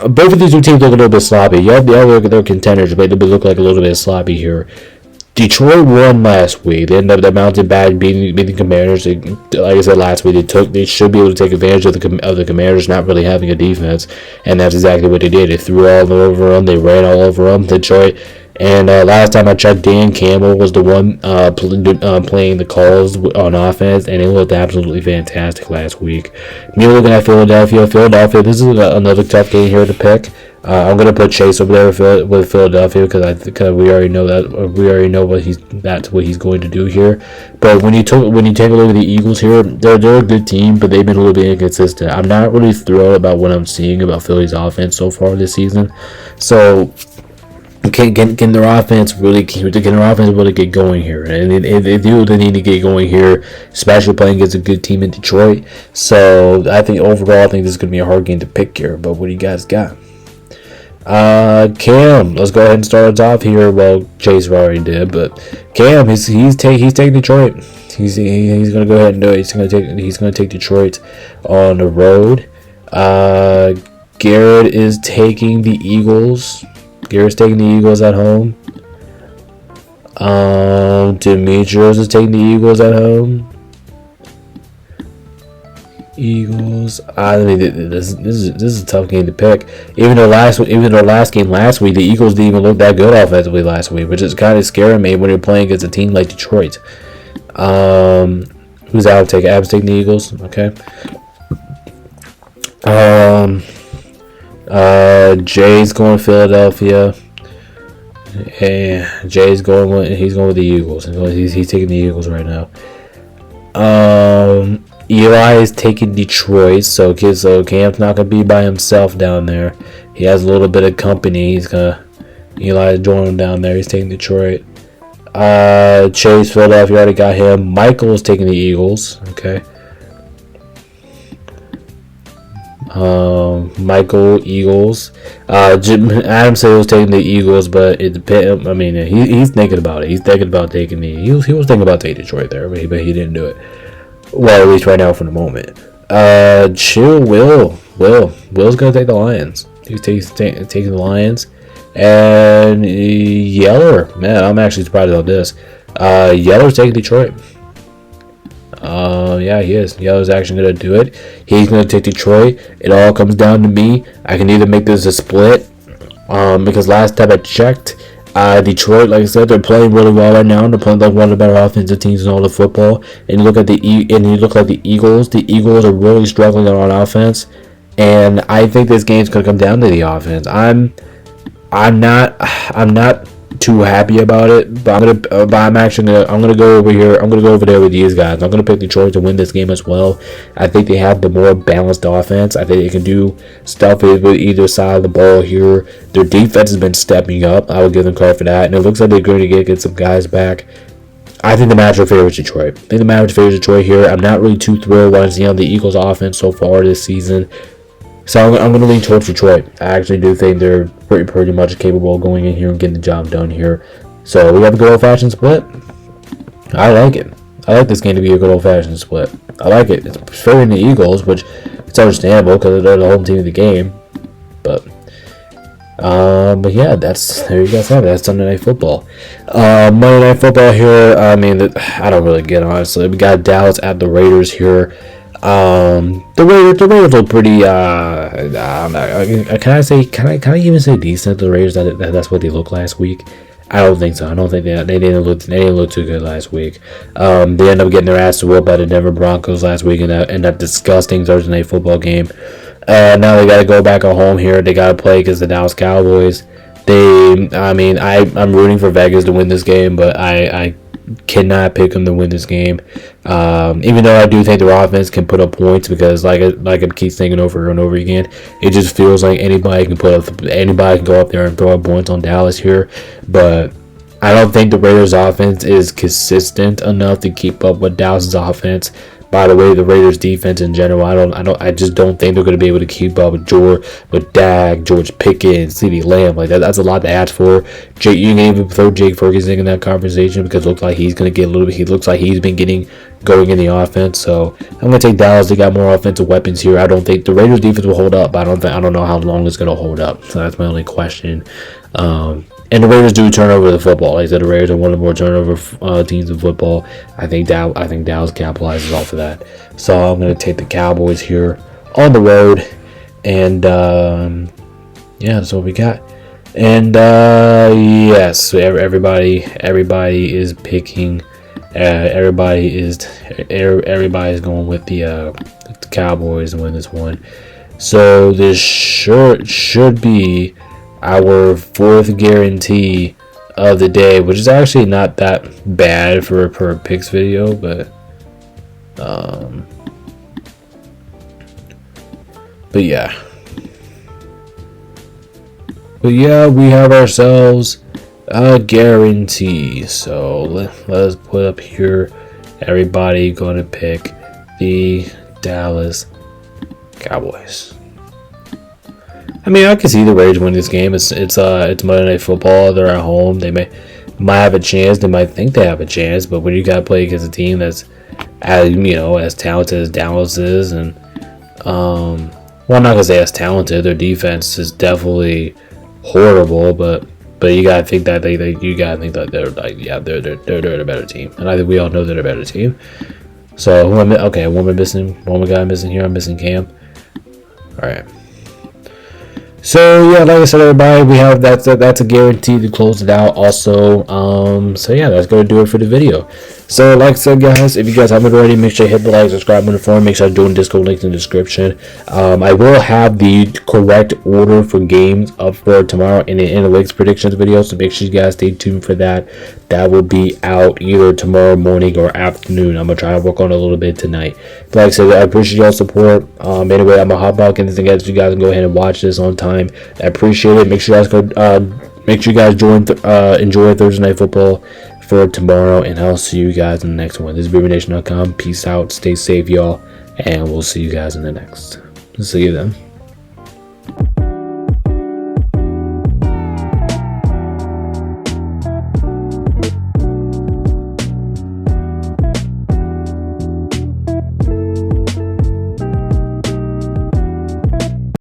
Both of these 2 teams look a little bit sloppy. Yeah, they're contenders, but they look like a little bit sloppy here. Detroit won last week. They ended up bouncing back, beating the Commanders. Like I said last week, they should be able to take advantage of the Commanders not really having a defense, and that's exactly what they did. They threw all over them. They ran all over them. Detroit. And last time I checked, Dan Campbell was the one playing the calls on offense, and it looked absolutely fantastic last week. Me looking at Philadelphia. This is another tough game here to pick. I'm gonna put Chase over there with Philadelphia because we already know that's what he's going to do here. But when you take a look at the Eagles here, they're a good team, but they've been a little bit inconsistent. I'm not really thrilled about what I'm seeing about Philly's offense so far this season. So can their offense really get going here? And they do. They need to get going here, especially playing against a good team in Detroit. So I think overall, this is gonna be a hard game to pick here. But what do you guys got? Cam, let's go ahead and start us off here. Well, Chase already did, but Cam, he's taking Detroit. He's gonna go ahead and do it. He's gonna take Detroit on the road. Garrett is taking the Eagles. Garrett's taking the Eagles at home. Demetrios is taking the Eagles at home. Eagles. I mean, this is a tough game to pick. Even though last game last week, the Eagles didn't even look that good offensively last week, which is kind of scaring me when you're playing against a team like Detroit. Who's out? Ab's taking the Eagles. Okay. Jay's going Philadelphia. Yeah, Jay's going with the Eagles. He's taking the Eagles right now. Eli is taking Detroit, so Cam's not gonna be by himself down there. He has a little bit of company. Eli is joining him down there. He's taking Detroit. Chase, Philadelphia, already got him. Michael is taking the Eagles. Okay. Michael, Eagles. Adam said he was taking the Eagles, but it depends. I mean, he's thinking about it. He's thinking about taking he was thinking about taking Detroit there, but he didn't do it. Well, at least right now for the moment. Will's gonna take the Lions. He's taking the Lions. And Yeller, man, I'm actually surprised about this. Yeller's taking Detroit. Yeah, he is. Yeller's actually gonna do it. He's gonna take Detroit. It all comes down to me. I can either make this a split, because last time I checked, Detroit, like I said, they're playing really well right now. They're playing like one of the better offensive teams in all of football. And you look at the Eagles. The Eagles are really struggling on offense, and I think this game's gonna come down to the offense. I'm not too happy about it, but I'm gonna go over here. I'm gonna go over there with these guys. I'm gonna pick Detroit to win this game as well. I think they have the more balanced offense. I think they can do stuff with either side of the ball here. Their defense has been stepping up. I would give them credit for that, and it looks like they're going to get some guys back. I think the matchup favors Detroit. Here. I'm not really too thrilled when I see on the Eagles' offense so far this season. So I'm going to lean towards Detroit. I actually do think they're pretty much capable of going in here and getting the job done here. So we have a good old-fashioned split. I like it. I like this game to be a good old-fashioned split. I like it. It's favoring the Eagles, which it's understandable because they're the home team of the game. But yeah, there you guys have it. That's Sunday Night Football. Monday Night Football here. I mean, I don't really get, honestly. We got Dallas at the Raiders here. The Raiders look pretty. Can I even say decent? The Raiders, that's what they looked last week. I don't think so. I don't think they didn't look too good last week. They ended up getting their ass whooped by the Denver Broncos last week in that disgusting Thursday night football game. Now they got to go back at home here. They got to play against the Dallas Cowboys. I'm rooting for Vegas to win this game, but I cannot pick them to win this game. Even though I do think their offense can put up points, because like I keep thinking over and over again, it just feels like anybody can go up there and throw up points on Dallas here. But I don't think the Raiders' offense is consistent enough to keep up with Dallas's offense. By the way, the Raiders' defense in general, I just don't think they're going to be able to keep up with Dak, George Pickens, CeeDee Lamb. Like that's a lot to ask for. You can even throw Jake Ferguson in that conversation, because it looks like he's going to get a little bit. He looks like he's been getting going in the offense. So I'm going to take Dallas. They got more offensive weapons here. I don't think the Raiders' defense will hold up. I don't know how long it's going to hold up. So that's my only question. And the Raiders do turn over the football. Like I said, the Raiders are one of the more turnover teams in football. I think Dallas capitalizes off of that. So I'm going to take the Cowboys here on the road. And yeah, that's what we got. And yes, so everybody is picking. Everybody is going with the Cowboys to win this one. So this should be our fourth guarantee of the day, which is actually not that bad for a per picks video, but yeah. We have ourselves a guarantee. So let's put up here, everybody going to pick the Dallas Cowboys. I mean, I can see the Raiders win this game. It's Monday Night Football. They're at home. They might have a chance. They might think they have a chance, but when you got to play against a team that's as talented as Dallas is, and well, I'm not gonna say as talented. Their defense is definitely horrible, but you gotta think that they're a better team, and I think we all know they're a better team. So one guy missing here. I'm missing Cam. All right. So yeah, like I said, everybody, we have that's a guarantee to close it out. Also, so yeah, that's gonna do it for the video. So like I said, guys, if you guys haven't already, make sure you hit the like, subscribe button for me. Make sure to join Discord, links in the description. I will have the correct order for games up for tomorrow in the analytics predictions video, so make sure you guys stay tuned for that. That will be out either tomorrow morning or afternoon. I'm gonna try to work on it a little bit tonight. But like I said, I appreciate y'all's support. Anyway, I'm gonna hop back into the guys. You guys can go ahead and watch this on time. I appreciate it. Make sure you guys enjoy Thursday Night Football for tomorrow, and I'll see you guys in the next one. This is BeaverNation.com. Peace out. Stay safe, y'all, and we'll see you guys in the next. See you then.